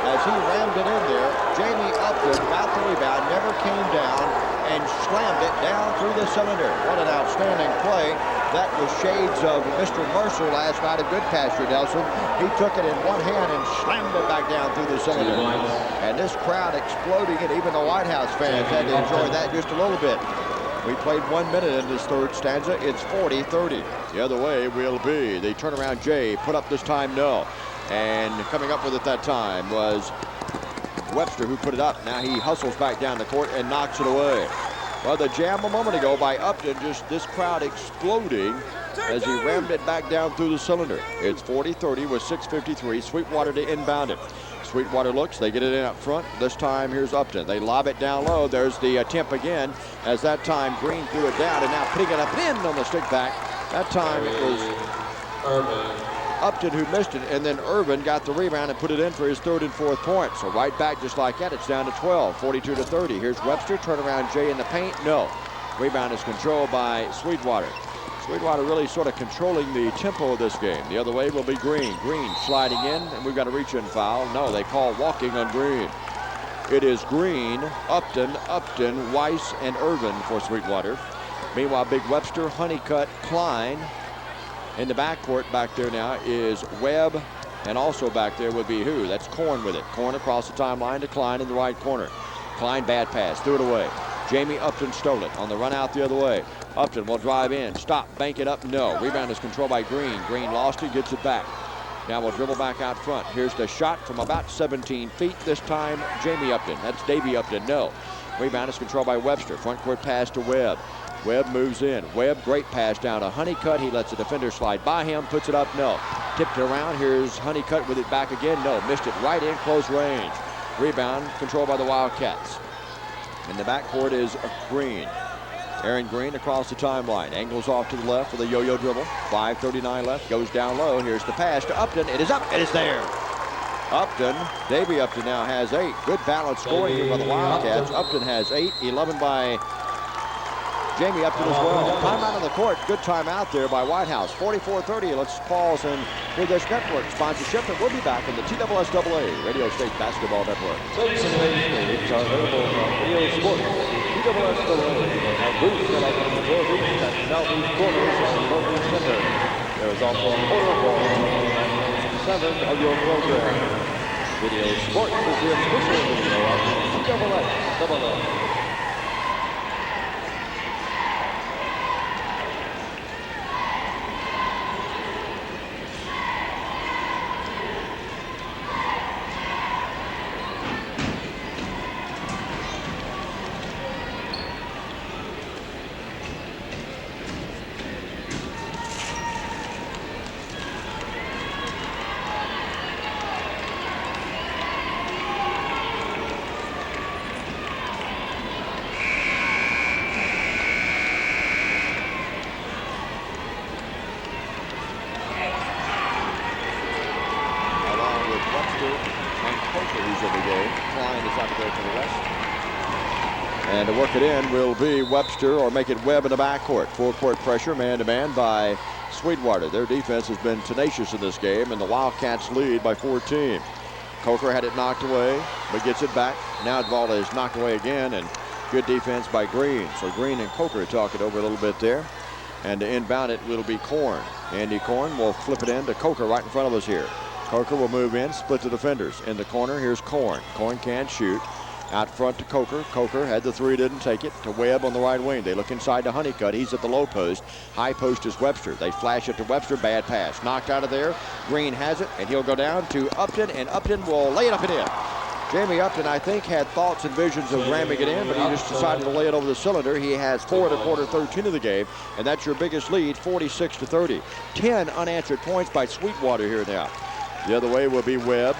As he rammed it in there, Jamie Upton got the rebound, never came down, and slammed it down through the cylinder. What an outstanding play. That was shades of Mr. Mercer last night, a good passer, Nelson. He took it in one hand and slammed it back down through the cylinder. And this crowd exploding it, even the Whitehouse fans had to enjoy that just a little bit. We played 1 minute in this third stanza. It's 40-30. The other way will be the turnaround Jay, put up this time, no. And coming up with it that time was Webster, who put it up. Now he hustles back down the court and knocks it away. Well, the jam a moment ago by Upton, just this crowd exploding as he rammed it back down through the cylinder. It's 40-30 with 6:53. Sweetwater to inbound it. Sweetwater looks, they get it in up front. This time, here's Upton. They lob it down low. There's the attempt again, as that time Green threw it down, and now putting it up in on the stick back. That time it was Upton who missed it, and then Irvin got the rebound and put it in for his third and fourth point. So right back just like that, it's down to 12, 42-30. Here's Webster, turnaround Jay in the paint, no. Rebound is controlled by Sweetwater. Sweetwater really sort of controlling the tempo of this game. The other way will be Green. Green sliding in, and we've got a reach-in foul. No, they call walking on Green. It is Green, Upton, Weiss, and Irvin for Sweetwater. Meanwhile, Big Webster, Honeycutt, Klein. In the backcourt back there now is Webb, and also back there would be who? That's Korn with it. Korn across the timeline to Klein in the right corner. Klein, bad pass, threw it away. Jamie Upton stole it on the run out the other way. Upton will drive in, stop, bank it up, no. Rebound is controlled by Green. Green lost it, gets it back. Now we'll dribble back out front. Here's the shot from about 17 feet. This time, Jamie Upton. That's Davey Upton, no. Rebound is controlled by Webster. Front court pass to Webb. Webb moves in. Webb, great pass down to Honeycutt. He lets the defender slide by him, puts it up, no. Tipped it around. Here's Honeycutt with it back again, no. Missed it right in close range. Rebound controlled by the Wildcats. In the backcourt is Green. Aaron Green across the timeline. Angles off to the left with a yo-yo dribble. 5:39 left. Goes down low. Here's the pass to Upton. It is up. It is there. Upton, Davey Upton now has 8. Good balance scoring here by the Wildcats. Upton has 8. 11 by Jamie Upton as well. Timeout on the court. Good timeout there by Whitehouse. 44-30. Let's pause and hear this network sponsorship, and we'll be back in the TSSAA Radio State Basketball Network. Ladies and ladies, are available on Radio Sports. TSSAA have booths set up in the northeast and southeast corners of the northeast center. There is also a photo wall on 7 of your program. Video Sports is the official video of TSSAA. work it in will be Webster, or make it Webb in the backcourt. Full court pressure, man-to-man by Sweetwater. Their defense has been tenacious in this game, and the Wildcats lead by 14. Coker had it knocked away, but gets it back. Now the ball is knocked away again, and good defense by Green. So Green and Coker talk it over a little bit there. And to inbound it will be Korn. Andy Korn will flip it in to Coker right in front of us here. Coker will move in, split the defenders. In the corner, here's Korn. Korn can't shoot. Out front to Coker. Coker had the three, didn't take it. To Webb on the right wing. They look inside to Honeycutt. He's at the low post. High post is Webster. They flash it to Webster. Bad pass. Knocked out of there. Green has it, and he'll go down to Upton, and Upton will lay it up and in. Jamie Upton, I think, had thoughts and visions of ramming it in, but he just decided to lay it over the cylinder. He has 4 in the quarter, 13 of the game, and that's your biggest lead, 46-30. 10 unanswered points by Sweetwater here now. The other way will be Webb.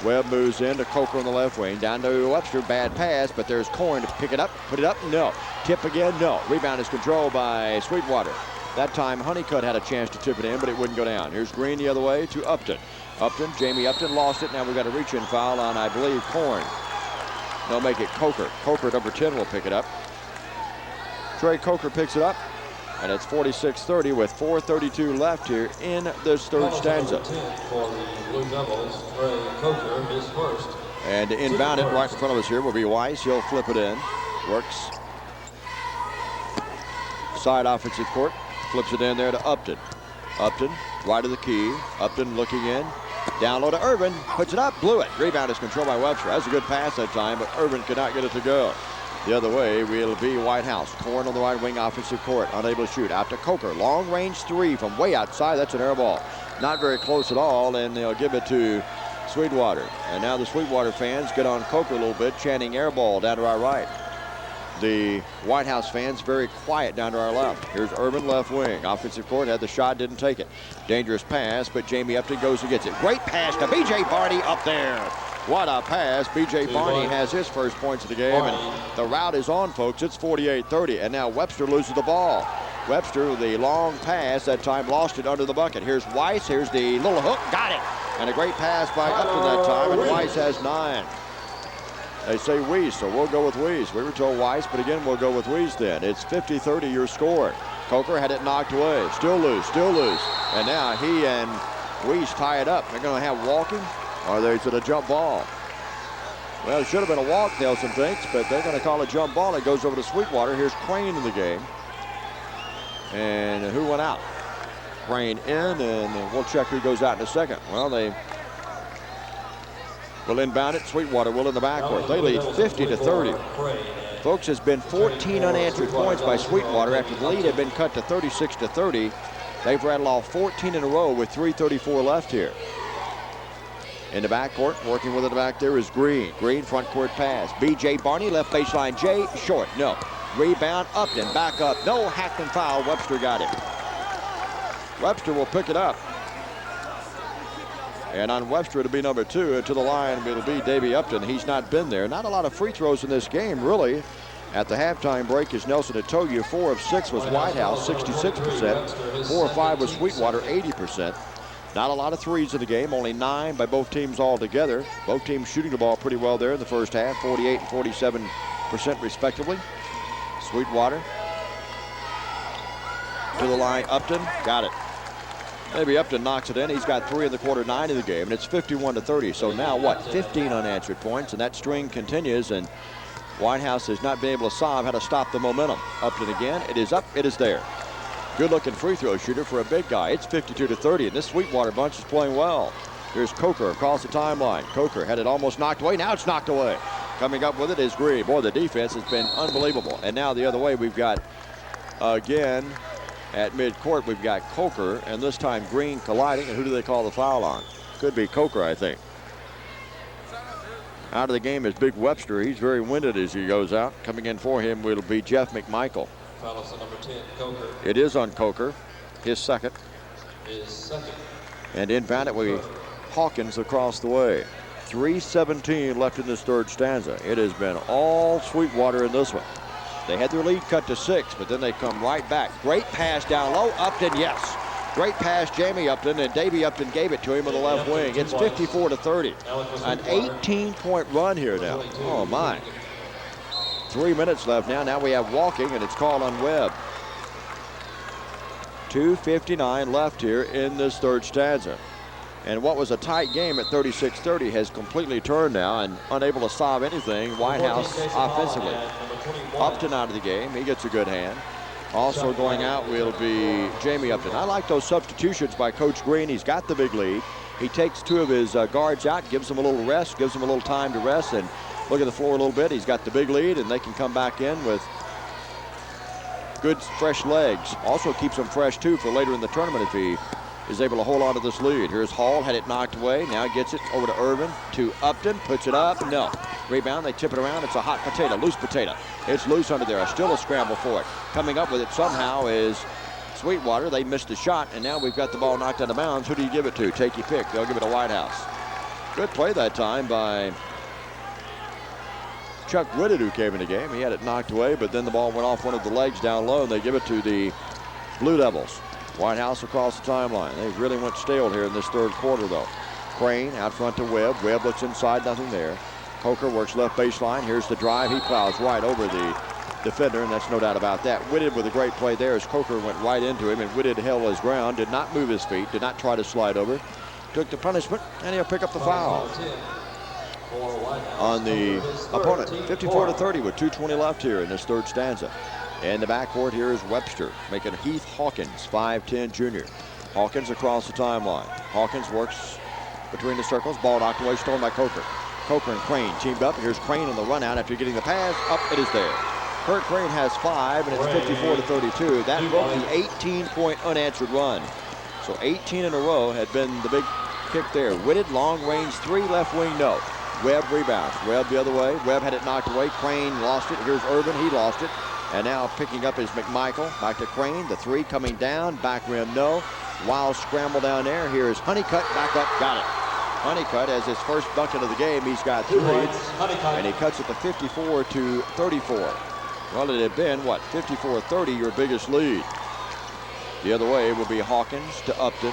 Webb moves in to Coker on the left wing. Down to Webster. Bad pass, but there's Korn to pick it up. Put it up. No. Tip again. No. Rebound is controlled by Sweetwater. That time Honeycutt had a chance to tip it in, but it wouldn't go down. Here's Green the other way to Upton. Upton, Jamie Upton lost it. Now we've got a reach-in foul on, I believe, Korn. They'll make it Coker. Coker, number 10, will pick it up. Trey Coker picks it up, and it's 46-30 with 4:32 left here in this third stanza. For the Blue Devils, Trey Coker, his first. And to inbound it right in front of us here will be Weiss. He'll flip it in. Works side offensive court. Flips it in there to Upton. Upton, right of the key. Upton looking in. Down low to Urban. Puts it up. Blew it. Rebound is controlled by Webster. That's a good pass that time, but Urban could not get it to go. The other way will be Whitehouse. Korn on the right wing offensive court. Unable to shoot. Out to Coker. Long range three from way outside. That's an air ball. Not very close at all, and they'll give it to Sweetwater. And now the Sweetwater fans get on Coker a little bit, chanting air ball down to our right. The Whitehouse fans very quiet down to our left. Here's Urban left wing. Offensive court, had the shot, didn't take it. Dangerous pass, but Jamie Upton goes and gets it. Great pass to B.J. Barney up there. What a pass. B.J. Barney has his first points of the game, and the route is on, folks. It's 48-30, and now Webster loses the ball. Webster with the long pass, that time lost it under the bucket. Here's Weiss. Here's the little hook. Got it. And a great pass by Upton that time, and Weiss has 9. They say Weiss, so we'll go with Weiss. We were told Weiss, but again, we'll go with Weiss then. It's 50-30 your score. Coker had it knocked away. Still loose, still loose. And now he and Weiss tie it up. They're going to have walking, or is it a jump ball? Well, it should have been a walk, Nelson thinks, but they're going to call a jump ball. It goes over to Sweetwater. Here's Crane in the game. And who went out? Crane in, and we'll check who goes out in a second. Well, they will inbound it. Sweetwater will in the backcourt. They lead 50-30. Folks, has been 14 unanswered points by Sweetwater after the lead had been cut to 36-30. They've rattled off 14 in a row with 3:34 left here. In the backcourt, working with it back there is Green. Green front court pass. B.J. Barney, left baseline. Jay, short. No. Rebound, Upton, back up. No Hackman foul. Webster got it. Webster will pick it up. And on Webster, it'll be number 2. To the line, it'll be Davey Upton. He's not been there. Not a lot of free throws in this game, really. At the halftime break, as Nelson had told you, 4 of 6 was Whitehouse, 66%. 4 of 5 was Sweetwater, 80%. Not a lot of threes in the game, only 9 by both teams altogether. Both teams shooting the ball pretty well there in the first half, 48 and 47% respectively. Sweetwater to the line. Upton got it. Maybe Upton knocks it in. He's got 3 in the quarter, 9 in the game, and it's 51-30. So now what? 15 unanswered points, and that string continues. And Whitehouse has not been able to solve how to stop the momentum. Upton again. It is up. It is there. Good-looking free throw shooter for a big guy. It's 52-30, and this Sweetwater bunch is playing well. Here's Coker across the timeline. Coker had it almost knocked away. Now it's knocked away. Coming up with it is Green. Boy, the defense has been unbelievable. And now the other way, we've got, again, at midcourt, we've got Coker, and this time Green colliding. And who do they call the foul on? Could be Coker, I think. Out of the game is Big Webster. He's very winded as he goes out. Coming in for him will be Jeff McMichael. Foul on number 10, Coker. It is on Coker, his second. His second. And inbound it will be Hawkins across the way. 3:17 left in this third stanza. It has been all Sweetwater in this one. They had their lead cut to 6, but then they come right back. Great pass down low. Upton, yes. Great pass, Jamie Upton, and Davey Upton gave it to him on the left wing. It's 54-30. An 18-point run here now. Oh, my. 3 minutes left now. Now we have walking, and it's called on Webb. 2:59 left here in this third stanza. And what was a tight game at 36-30 has completely turned now and unable to solve anything. Whitehouse offensively. Upton out of the game. He gets a good hand. Also going out will be Jamie Upton. I like those substitutions by Coach Green. He's got the big lead. He takes 2 of his guards out, gives them a little rest, gives them a little time to rest and look at the floor a little bit. He's got the big lead, and they can come back in with good, fresh legs. Also keeps them fresh, too, for later in the tournament if he is able to hold on to this lead. Here's Hall, had it knocked away. Now gets it over to Irvin, to Upton, puts it up. No. Rebound, they tip it around. It's a hot potato, loose potato. It's loose under there. Still a scramble for it. Coming up with it somehow is Sweetwater. They missed the shot, and now we've got the ball knocked out of bounds. Who do you give it to? Take your pick. They'll give it to Whitehouse. Good play that time by Chuck Whitted, who came in the game. He had it knocked away, but then the ball went off one of the legs down low, and they give it to the Blue Devils. Whitehouse across the timeline. They really went stale here in this third quarter, though. Crane out front to Webb. Webb looks inside, nothing there. Coker works left baseline. Here's the drive. He plows right over the defender, and that's no doubt about that. Whitted with a great play there as Coker went right into him, and Whitted held his ground, did not move his feet, did not try to slide over. Took the punishment, and he'll pick up the foul on the opponent. 54-30 with 2:20 left here in this third stanza. And the backcourt here is Webster making Heath Hawkins, 5'10 junior. Hawkins across the timeline. Hawkins works between the circles. Ball knocked away, stolen by Coker. Coker and Crane teamed up. Here's Crane on the run out after getting the pass. Up, it is there. Kurt Crane has 5, and it's 54-32. That broke the 18-point unanswered run. So 18 in a row had been the big kick there. Whitted, long range 3, left wing, no. Webb rebounds. Webb the other way. Webb had it knocked away. Crane lost it. Here's Urban. He lost it. And now picking up is McMichael. Back to Crane. The 3 coming down. Back rim, no. Wild scramble down there. Here's Honeycutt. Back up. Got it. Honeycutt has his first bucket of the game. He's got 3. And he cuts it to 54-34. Well, it had been, what, 54-30, your biggest lead. The other way will be Hawkins to Upton.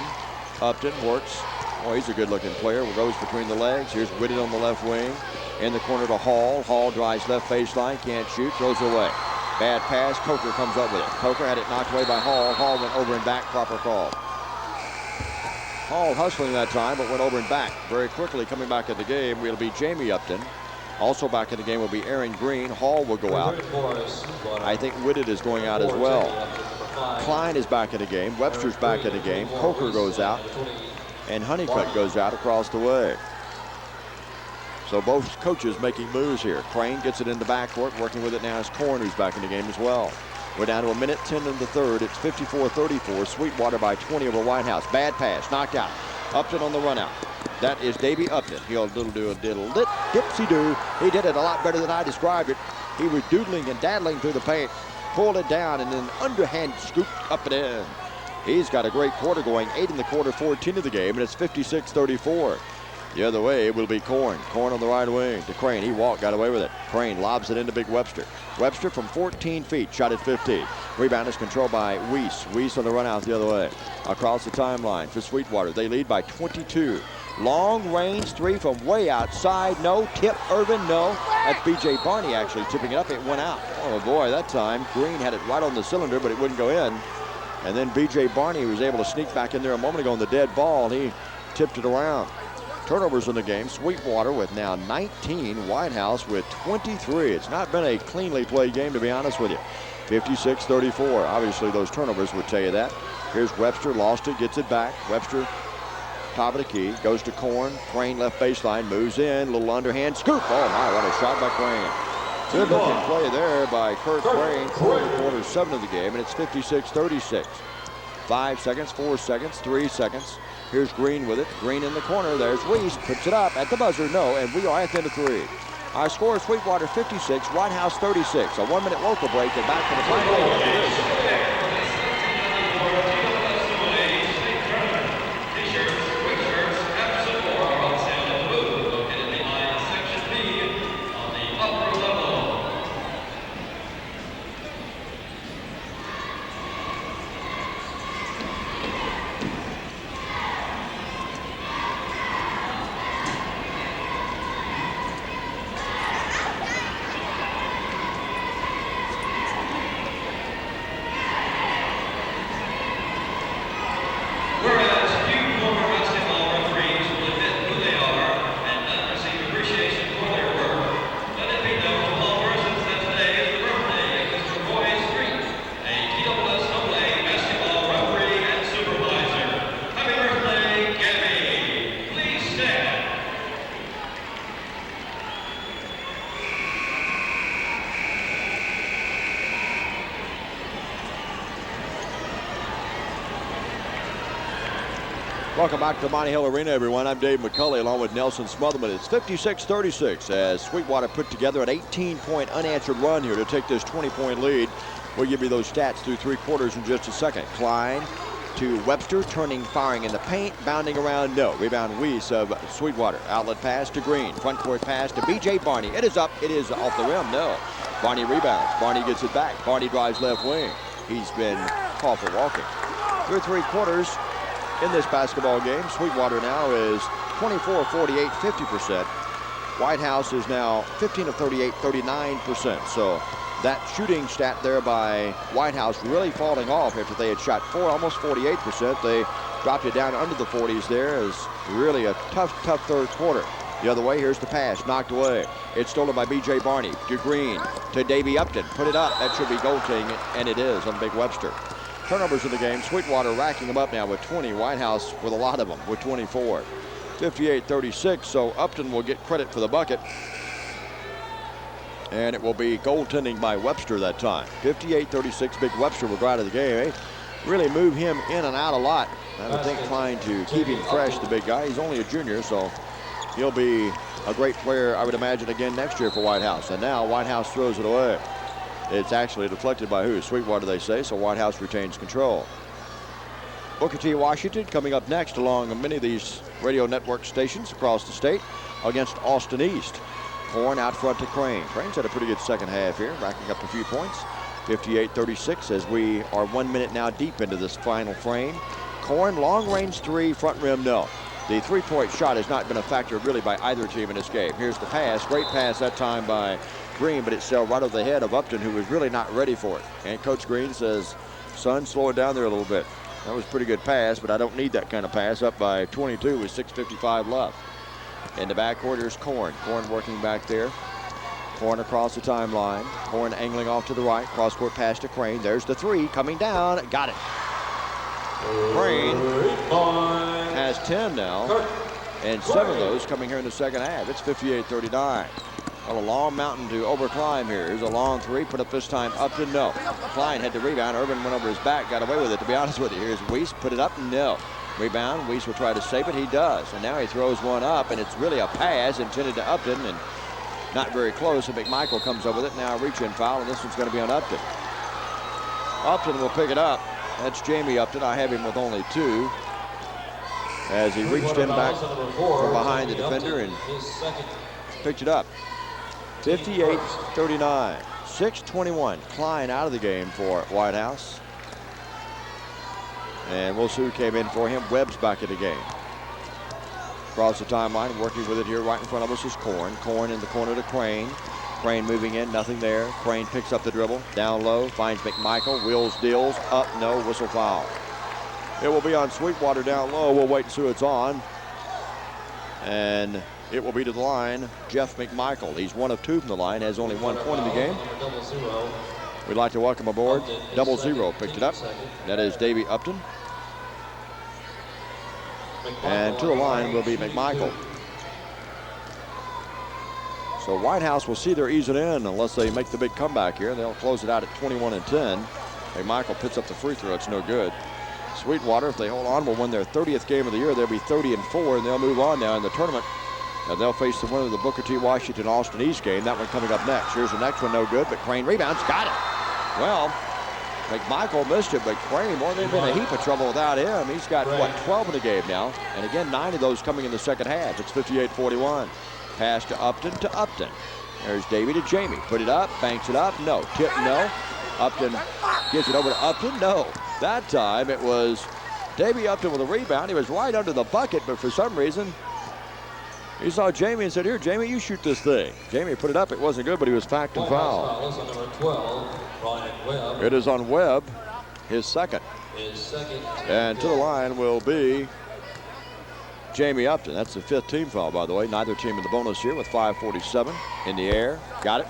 Upton works. Oh, he's a good-looking player. Goes between the legs. Here's Whitted on the left wing. In the corner to Hall. Hall drives left baseline. Can't shoot. Throws away. Bad pass. Coker comes up with it. Coker had it knocked away by Hall. Hall went over and back. Proper call. Hall hustling that time, but went over and back. Very quickly coming back in the game will be Jamie Upton. Also back in the game will be Aaron Green. Hall will go out. I think Whitted is going out as well. Klein is back in the game. Webster's back in the game. Coker goes out. And Honeycutt goes out across the way. So both coaches making moves here. Crane gets it in the backcourt. Working with it now is Korn, who's back in the game as well. We're down to 1:10 in the third. It's 54-34. Sweetwater by 20 over Whitehouse. Bad pass. Knocked out. Upton on the run out. That is Davey Upton. He'll do a dipsy-do. He did it a lot better than I described it. He was doodling and daddling through the paint. Pulled it down and then underhand scooped up and in. He's got a great quarter going. 8 in the quarter, 14 of the game, and it's 56-34. The other way will be Korn. Korn on the right wing to Crane. He walked, got away with it. Crane lobs it into Big Webster. Webster from 14 feet, shot at 15. Rebound is controlled by Weiss. Weiss on the run out the other way. Across the timeline for Sweetwater. They lead by 22. Long range 3 from way outside. No. Tip Irvin. No. That's B.J. Barney actually tipping it up. It went out. Oh boy, that time Green had it right on the cylinder, but it wouldn't go in. And then B.J. Barney was able to sneak back in there a moment ago on the dead ball. He tipped it around. Turnovers in the game. Sweetwater with now 19. Whitehouse with 23. It's not been a cleanly played game, to be honest with you. 56-34. Obviously, those turnovers would tell you that. Here's Webster. Lost it. Gets it back. Webster, top of the key. Goes to Korn. Crane left baseline. Moves in. Little underhand scoop. Oh, my. What a shot by Crane. Good looking play there by Kurt Crane. Quarter 7 of the game, and it's 56-36. 5 seconds, 4 seconds, 3 seconds. Here's Green with it. Green in the corner. There's Weiss. Puts it up at the buzzer. No, and we are at the end of 3. Our score is Sweetwater 56, Whitehouse 36. A 1-minute local break and back for the final eight. Welcome back to Monty Hill Arena, everyone. I'm Dave McCulley along with Nelson Smotherman. It's 56-36 as Sweetwater put together an 18-point unanswered run here to take this 20-point lead. We'll give you those stats through 3 quarters in just a second. Klein to Webster, turning, firing in the paint, bounding around, no. Rebound Weiss of Sweetwater. Outlet pass to Green. Front court pass to B.J. Barney. It is up. It is off the rim, no. Barney rebounds. Barney gets it back. Barney drives left wing. He's been called for walking. Through 3 quarters in this basketball game, Sweetwater now is 24 48, 50%. Whitehouse is now 15 of 38, 39%. So that shooting stat there by Whitehouse really falling off after they had shot almost 48%. They dropped it down under the 40s there. Is really a tough third quarter. The other way, here's the pass, knocked away. It's stolen by B.J. Barney to Green, to Davey Upton. Put it up, that should be goaltending, and it is on Big Webster. Turnovers in the game, Sweetwater racking them up now with 20. Whitehouse with a lot of them with 24. 58-36, so Upton will get credit for the bucket. And it will be goaltending by Webster that time. 58-36, Big Webster will go out of the game. They really move him in and out a lot. I would think trying to keep him fresh, the big guy. He's only a junior, so he'll be a great player, I would imagine, again next year for Whitehouse. And now Whitehouse throws it away. It's actually deflected by who? Sweetwater, they say, so Whitehouse retains control. Booker T. Washington coming up next along many of these radio network stations across the state against Austin East. Horn out front to Crane. Crane's had a pretty good second half here, racking up a few points. 58-36 as we are 1 minute now deep into this final frame. Corn, long range 3, front rim, no. The 3-point shot has not been a factor really by either team in this game. Here's the pass, great pass that time by Green, but it sailed right over the head of Upton, who was really not ready for it. And Coach Green says, son, slow it down there a little bit. That was a pretty good pass, but I don't need that kind of pass. Up by 22 with 6:55 left. In the backcourt, here's Corn. Corn working back there. Corn across the timeline. Corn angling off to the right. Cross-court pass to Crane. There's the 3 coming down. Got it. Crane has 10 now, and 7 of those coming here in the second half. It's 58-39. Well, a long mountain to overclimb here. Here's a long 3, put up this time. Upton, no. Klein had the rebound. Urban went over his back, got away with it, to be honest with you. Here's Weiss, put it up, no. Rebound, Weiss will try to save it, he does. And now he throws one up, and it's really a pass intended to Upton, and not very close. And McMichael comes up with it. Now a reach-in foul, and this one's going to be on Upton. Upton will pick it up. That's Jamie Upton. I have him with only 2. As he reached in back from behind the defender and picked it up. 58-39. 6:21. Klein out of the game for Whitehouse. And we'll see who came in for him. Webb's back in the game. Across the timeline, working with it here right in front of us is Corn. Corn in the corner to Crane. Crane moving in, nothing there. Crane picks up the dribble, down low, finds McMichael, wheels, deals, up, no, whistle foul. It will be on Sweetwater down low. We'll wait and see who it's on. And it will be to the line, Jeff McMichael. He's 1 of 2 from the line, has only 1 point in the game. We'd like to welcome aboard 00 picked it up. That is Davey Upton. And to the line will be McMichael. So Whitehouse will see they're easing in unless they make the big comeback here. They'll close it out at 21-10. McMichael puts up the free throw. It's no good. Sweetwater, if they hold on, will win their 30th game of the year. They'll be 30-4, and they'll move on now in the tournament. And they'll face the winner of the Booker T. Washington Austin East game. That one coming up next. Here's the next one, no good, but Crane rebounds, got it. Well, McMichael missed it, but Crane, more than been a heap of trouble without him. He's got, what, 12 in the game now. And again, 9 of those coming in the second half. It's 58-41. Pass to Upton. There's Davey to Jamie. Put it up, banks it up, no. Tip, no. Upton gives it over to Upton, no. That time it was Davey Upton with a rebound. He was right under the bucket, but for some reason, he saw Jamie and said, here, Jamie, you shoot this thing. Jamie put it up. It wasn't good, but he was fact and foul. It is on Webb, his second. And to the line will be Jamie Upton. That's the 5th team foul, by the way. Neither team in the bonus here with 5:47 in the air. Got it.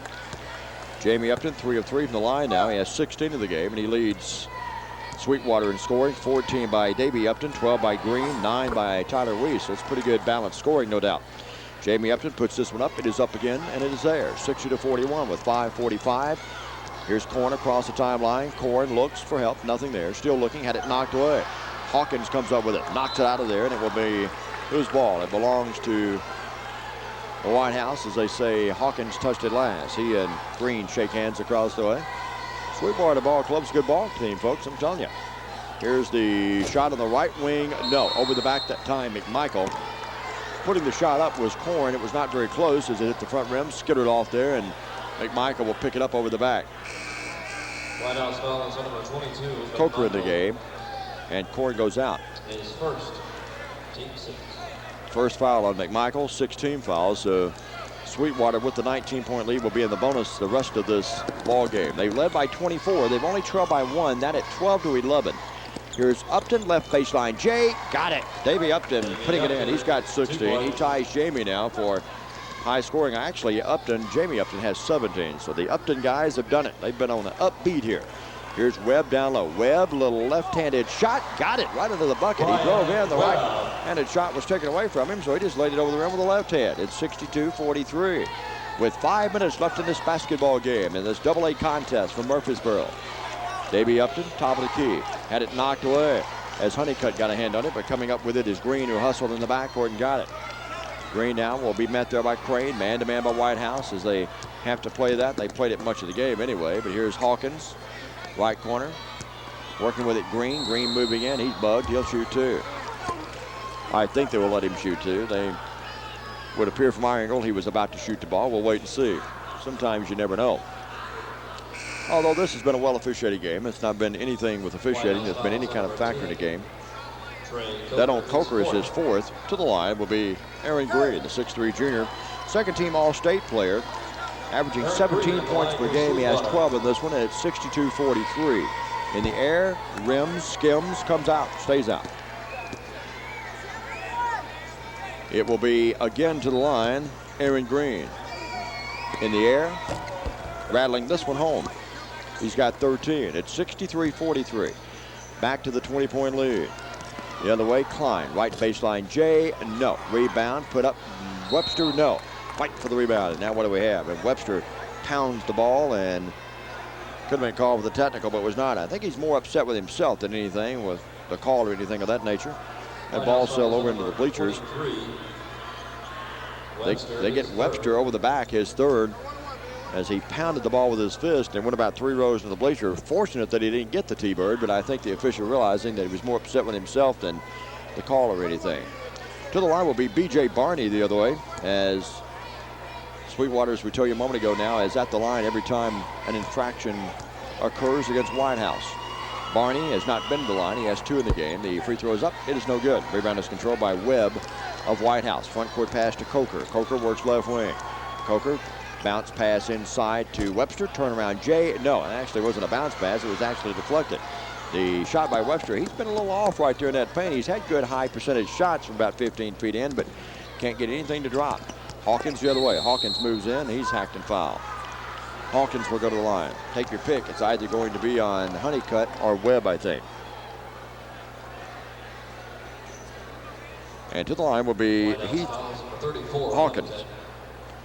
Jamie Upton, 3 of 3 from the line now. He has 16 in the game, and he leads Sweetwater in scoring. 14 by Davey Upton, 12 by Green, 9 by Tyler Weiss. So it's pretty good balanced scoring, no doubt. Jamie Upton puts this one up. It is up again, and it is there. 60-41 with 5:45. Here's Corn across the timeline. Corn looks for help. Nothing there. Still looking. Had it knocked away. Hawkins comes up with it, knocks it out of there, and it will be whose ball? It belongs to the Whitehouse. As they say, Hawkins touched it last. He and Green shake hands across the way. Sweetwater Ball Club's a good ball team, folks, I'm telling you. Here's the shot on the right wing. No, over the back that time, McMichael. Putting the shot up was Korn. It was not very close as it hit the front rim, skittered off there, and McMichael will pick it up over the back. Whitehouse foul is number 22. Coker in the game, and Korn goes out. His first, team 6. First foul on McMichael, 6 team fouls. So Sweetwater with the 19-point lead will be in the bonus the rest of this ball game. They led by 24. They've only trailed by 1. That at 12-11. Here's Upton, left baseline. Jay got it. Davey Upton putting it in. He's got 16. He ties Jamie now for high scoring. Actually, Jamie Upton has 17. So the Upton guys have done it. They've been on an upbeat here. Here's Webb down low. Webb, little left-handed shot. Got it right into the bucket. He drove in. The right-handed shot was taken away from him, so he just laid it over the rim with the left hand. It's 62-43. With 5 minutes left in this basketball game in this AA contest from Murfreesboro. Davey Upton, top of the key. Had it knocked away as Honeycutt got a hand on it, but coming up with it is Green, who hustled in the backcourt and got it. Green now will be met there by Crane. Man-to-man by Whitehouse as they have to play that. They played it much of the game anyway, but here's Hawkins. Right corner, working with it Green. Green moving in. He's bugged. He'll shoot 2. I think they will let him shoot 2. They would appear from our angle he was about to shoot the ball. We'll wait and see. Sometimes you never know. Although this has been a well-officiated game, it's not been anything with officiating that's been any kind of factor in the game. That on Coker is his 4th. To the line will be Aaron Green, the 6'3 junior. Second team All-State player. Averaging 17 points per game. He has 12 in this one, and it's 62-43. In the air, rims, skims, comes out, stays out. It will be again to the line, Aaron Green. In the air, rattling this one home. He's got 13. It's 63-43. Back to the 20-point lead. The other way, Klein. Right baseline, Jay, no. Rebound, put up, Webster, no. Fight for the rebound, and now what do we have? And Webster pounds the ball, and could have been called with a technical, but was not. I think he's more upset with himself than anything with the call or anything of that nature. That ball sailed over into the bleachers. They get Webster over the back, his 3rd, as he pounded the ball with his fist and went about 3 rows to the bleacher. Fortunate that he didn't get the T-bird, but I think the official realizing that he was more upset with himself than the call or anything. To the line will be B.J. Barney the other way, as Sweetwater, as we told you a moment ago now, is at the line every time an infraction occurs against Whitehouse. Barney has not been to the line. He has 2 in the game. The free throw is up. It is no good. Rebound is controlled by Webb of Whitehouse. Front court pass to Coker. Coker works left wing. Coker, bounce pass inside to Webster. Turnaround Jay. No, it actually wasn't a bounce pass. It was actually deflected. The shot by Webster, he's been a little off right there in that paint. He's had good high percentage shots from about 15 feet in, but can't get anything to drop. Hawkins the other way. Hawkins moves in. He's hacked and fouled. Hawkins will go to the line. Take your pick. It's either going to be on Honeycutt or Webb, I think. And to the line will be Heath Hawkins.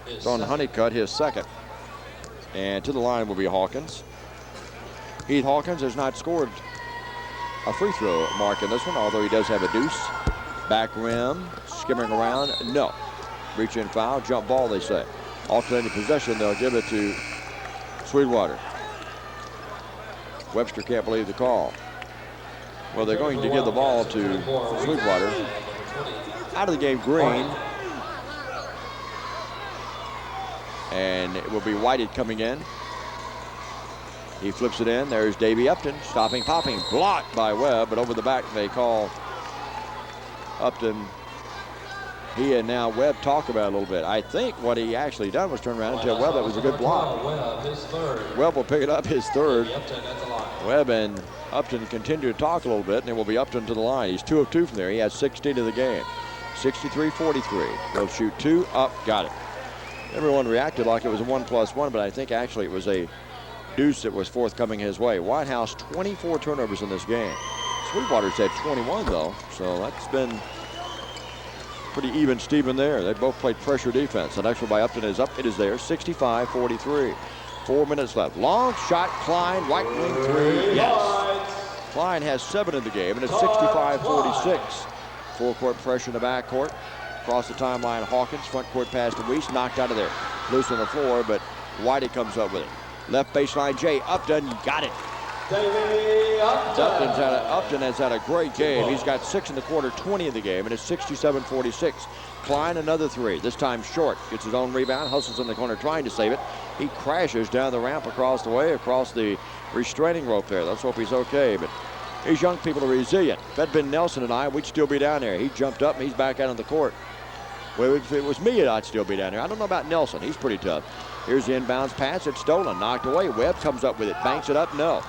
It's on Honeycutt, his 2nd. And to the line will be Hawkins. Heath Hawkins has not scored a free throw mark in this one, although he does have a deuce. Back rim, skimming around, no. Reach in foul, jump ball, they say. Alternating possession, they'll give it to Sweetwater. Webster can't believe the call. Well, they're going to give the ball to Sweetwater. Out of the game, Green. And it will be Whited coming in. He flips it in. There's Davey Upton, stopping, popping, blocked by Webb, but over the back they call Upton. He and now Webb talk about it a little bit. I think what he actually done was turn around and tell Webb that was a good block. Webb will pick it up, his 3rd. Webb and Upton continue to talk a little bit, and it will be Upton to the line. He's 2 of 2 from there. He has 16 in the game. 63-43. They'll shoot 2, up, got it. Everyone reacted like it was a 1+1, but I think actually it was a deuce that was forthcoming his way. Whitehouse, 24 turnovers in this game. Sweetwater's had 21, though, so that's been pretty even Steven there. They both played pressure defense. The next one by Upton is up. It is there, 65-43. 4 minutes left. Long shot, Klein, right wing 3, yes. Klein has 7 in the game, and it's 65-46. Full court pressure in the backcourt. Across the timeline, Hawkins, front court pass to Weiss, knocked out of there. Loose on the floor, but Whitey comes up with it. Left baseline, Jay Upton, got it. Upton has had a great game. He's got 6 in the quarter, 20 in the game, and it's 67-46. Klein, another 3, this time short. Gets his own rebound, hustles in the corner trying to save it. He crashes down the ramp across the way, across the restraining rope there. Let's hope he's okay, but these young people are resilient. If that'd been Nelson and I, we'd still be down there. He jumped up and he's back out on the court. Well, if it was me, I'd still be down there. I don't know about Nelson. He's pretty tough. Here's the inbounds pass. It's stolen. Knocked away. Webb comes up with it. Banks it up. No.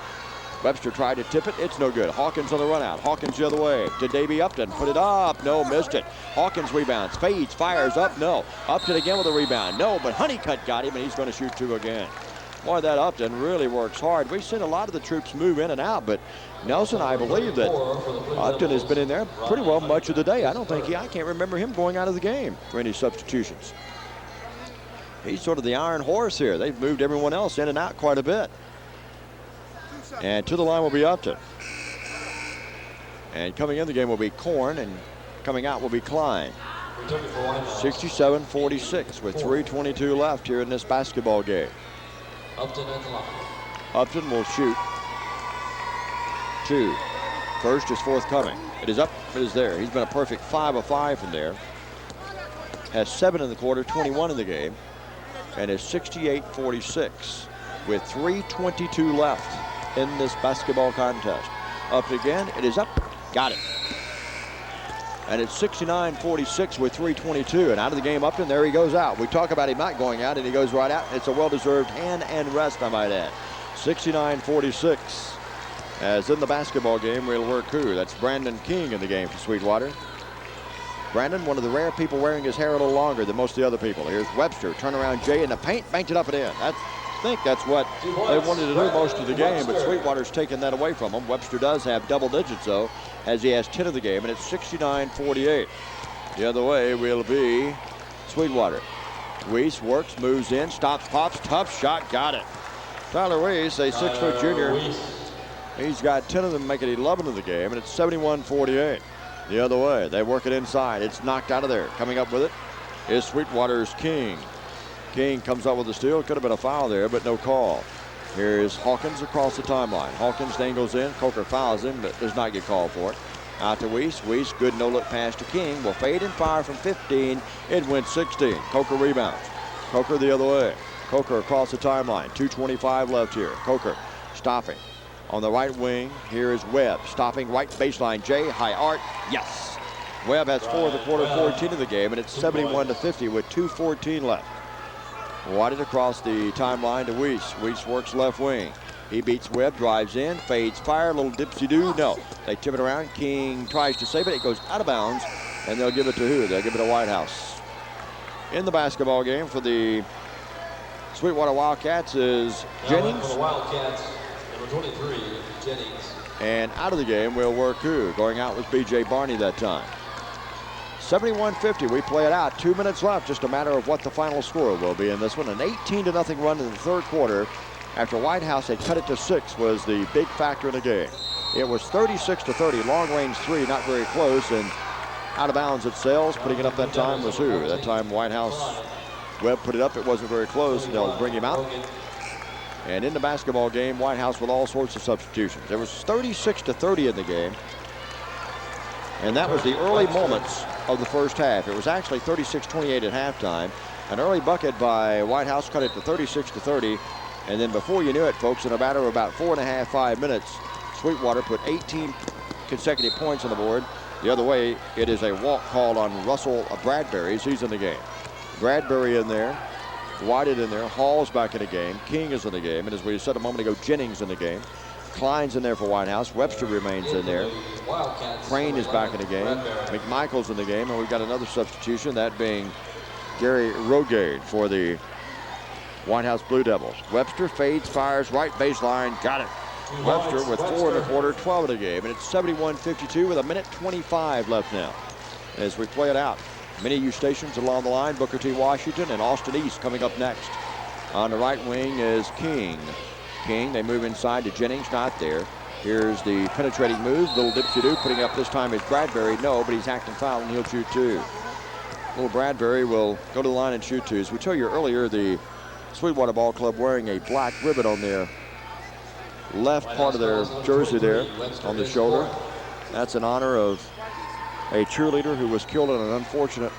Webster tried to tip it. It's no good. Hawkins on the run out. Hawkins the other way to Davey Upton. Put it up. No, missed it. Hawkins rebounds. Fades. Fires up. No. Upton again with a rebound. No, but Honeycutt got him, and he's going to shoot 2 again. Boy, that Upton really works hard. We've seen a lot of the troops move in and out, but Nelson, I believe that Upton has been in there pretty well much of the day. I can't remember him going out of the game for any substitutions. He's sort of the iron horse here. They've moved everyone else in and out quite a bit. And to the line will be Upton. And coming in the game will be Korn, and coming out will be Klein. 67-46 with 3:22 left here in this basketball game. Upton at the line. Upton will shoot 2. First is forthcoming. It is up. It is there. He's been a perfect 5 of 5 from there. Has 7 in the quarter, 21 in the game, and is 68-46 with 3:22 left in this basketball contest. Up again. It is up. Got it. And it's 69-46 with 3:22. And out of the game, Upton, there he goes out. We talk about him not going out, and he goes right out. It's a well-deserved hand and rest, I might add. 69-46. As in the basketball game, we'll work who? That's Brandon King in the game for Sweetwater. Brandon, one of the rare people wearing his hair a little longer than most of the other people. Here's Webster. Turnaround Jay in the paint. Banked it up and in. I think that's what they wanted to do most of the game, but Sweetwater's taken that away from him. Webster does have double digits, though, as he has 10 of the game, and it's 69-48. The other way will be Sweetwater. Weiss works, moves in, stops, pops, tough shot, got it. Tyler Weiss, a 6-foot junior. He's got 10 of them, make it 11 of the game, and it's 71-48. The other way, they work it inside. It's knocked out of there. Coming up with it is Sweetwater's King. King comes up with a steal. Could have been a foul there, but no call. Here's Hawkins across the timeline. Hawkins dangles in. Coker fouls him, but does not get called for it. Out to Weiss. Weiss, good no-look pass to King. Will fade and fire from 15. It went 16. Coker rebounds. Coker the other way. Coker across the timeline. 2:25 left here. Coker stopping. On the right wing, here is Webb. Stopping right baseline. Jay, high arc. Yes. Webb has 4 in the quarter, 14 in the game, and it's 71-50 with 2:14 left. Wadded across the timeline to Weiss. Weiss works left wing. He beats Webb, drives in, fades, fire, little dipsy-do. No, they tip it around. King tries to save it. It goes out of bounds, and they'll give it to who? They'll give it to Whitehouse. In the basketball game for the Sweetwater Wildcats is Jennings. For the Wildcats, number 23, Jennings. And out of the game will work who? Going out was B.J. Barney that time. 71-50, we play it out. 2 minutes left, just a matter of what the final score will be in this one. An 18-0 run in the third quarter after Whitehouse had cut it to 6 was the big factor in the game. It was 36-30, long range 3, not very close, and out of bounds at Sales. Putting it up that time was who? That time Whitehouse, Webb put it up. It wasn't very close. They'll bring him out. And in the basketball game, Whitehouse with all sorts of substitutions. There was 36-30 in the game. And that was the early moments of the first half. It was actually 36-28 at halftime. An early bucket by Whitehouse cut it to 36-30. And then before you knew it, folks, in a matter of about 4.5, 5 minutes, Sweetwater put 18 consecutive points on the board. The other way, it is a walk called on Russell Bradbury's. He's in the game. Bradbury in there. Whited in there. Hall's back in the game. King is in the game. And as we said a moment ago, Jennings in the game. Klein's in there for Whitehouse. Webster remains in there. Crane is back in the game. McMichael's in the game. And we've got another substitution, that being Gary Rogade for the Whitehouse Blue Devils. Webster fades, fires, right baseline. Got it. Webster with 4 in the quarter, 12 in the game. And it's 71-52 with 1:25 left now as we play it out. Many U stations along the line. Booker T. Washington and Austin East coming up next. On the right wing is King. King, they move inside to Jennings, not there. Here's the penetrating move. Little dipsy-doo putting up this time is Bradbury. No, but he's acting foul and he'll shoot two. Little Bradbury will go to the line and shoot two. As we told you earlier, the Sweetwater Ball Club wearing a black ribbon on their left part of their jersey there on the shoulder. That's in honor of a cheerleader who was killed in an unfortunate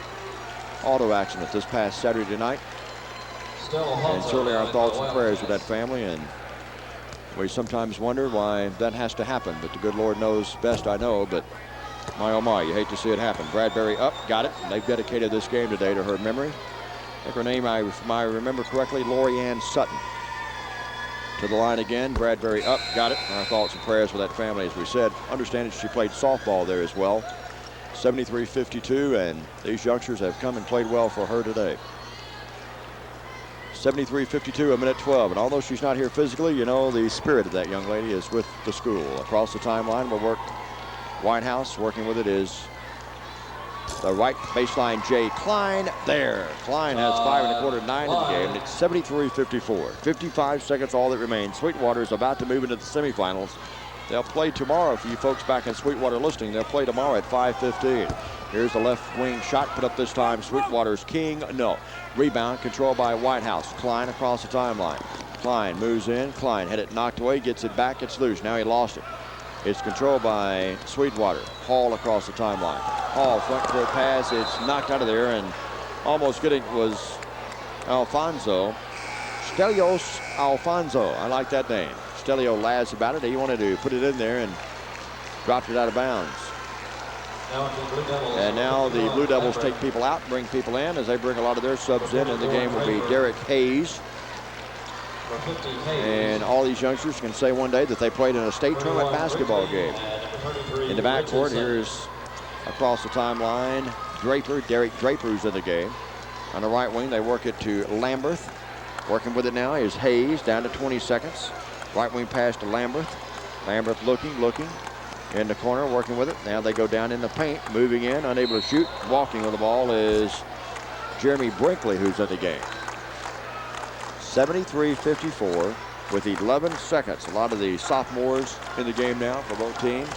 auto accident this past Saturday night. And certainly our thoughts and prayers with that family, and we sometimes wonder why that has to happen, but the good Lord knows best, I know, but my oh my, you hate to see it happen. Bradbury up, got it. They've dedicated this game today to her memory. I think her name, if I remember correctly, Lori Ann Sutton. To the line again, Bradbury up, got it. Our thoughts and prayers for that family, as we said. Understand she played softball there as well. 73-52, and these youngsters have come and played well for her today. 73-52, a minute 12. And although she's not here physically, you know the spirit of that young lady is with the school. Across the timeline will work Whitehouse. Working with it is the right baseline, Jay Klein. There. Klein has 5 1/4, 9 in the game. And it's 73-54. 55 seconds all that remains. Sweetwater is about to move into the semifinals. They'll play tomorrow. For you folks back in Sweetwater listening, they'll play tomorrow at 5:15. Here's the left wing shot put up this time. Sweetwater's king. No. Rebound controlled by Whitehouse. Klein across the timeline. Klein moves in. Klein had it knocked away. Gets it back. It's loose. Now he lost it. It's controlled by Sweetwater. Hall across the timeline. Hall front court pass. It's knocked out of there, and almost getting was Alfonso. Stelios Alfonso. I like that name. Stelio laughs about it. He wanted to put it in there and dropped it out of bounds. And now the Blue Devils take people out, bring people in as they bring a lot of their subs in, and the game will be Derek Hayes. And all these youngsters can say one day that they played in a state tournament basketball game. In the backcourt, here's across the timeline, Draper, Derek Draper's in the game. On the right wing, they work it to Lamberth. Working with it now is Hayes, down to 20 seconds. Right wing pass to Lamberth. Lamberth looking. In the corner, working with it. Now they go down in the paint, moving in, unable to shoot. Walking on the ball is Jeremy Brinkley, who's in the game. 73-54 with 11 seconds. A lot of the sophomores in the game now for both teams.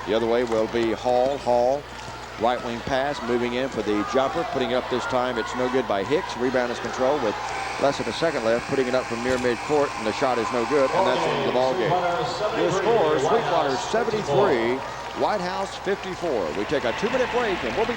The other way will be Hall. Right wing pass, moving in for the jumper. Putting it up this time, it's no good by Hicks. Rebound is controlled with less than a second left. Putting it up from near midcourt, and the shot is no good, and that's the end of the ball game. Your score, Sweetwater 73, Whitehouse 54. We take a 2-minute break, and we'll be...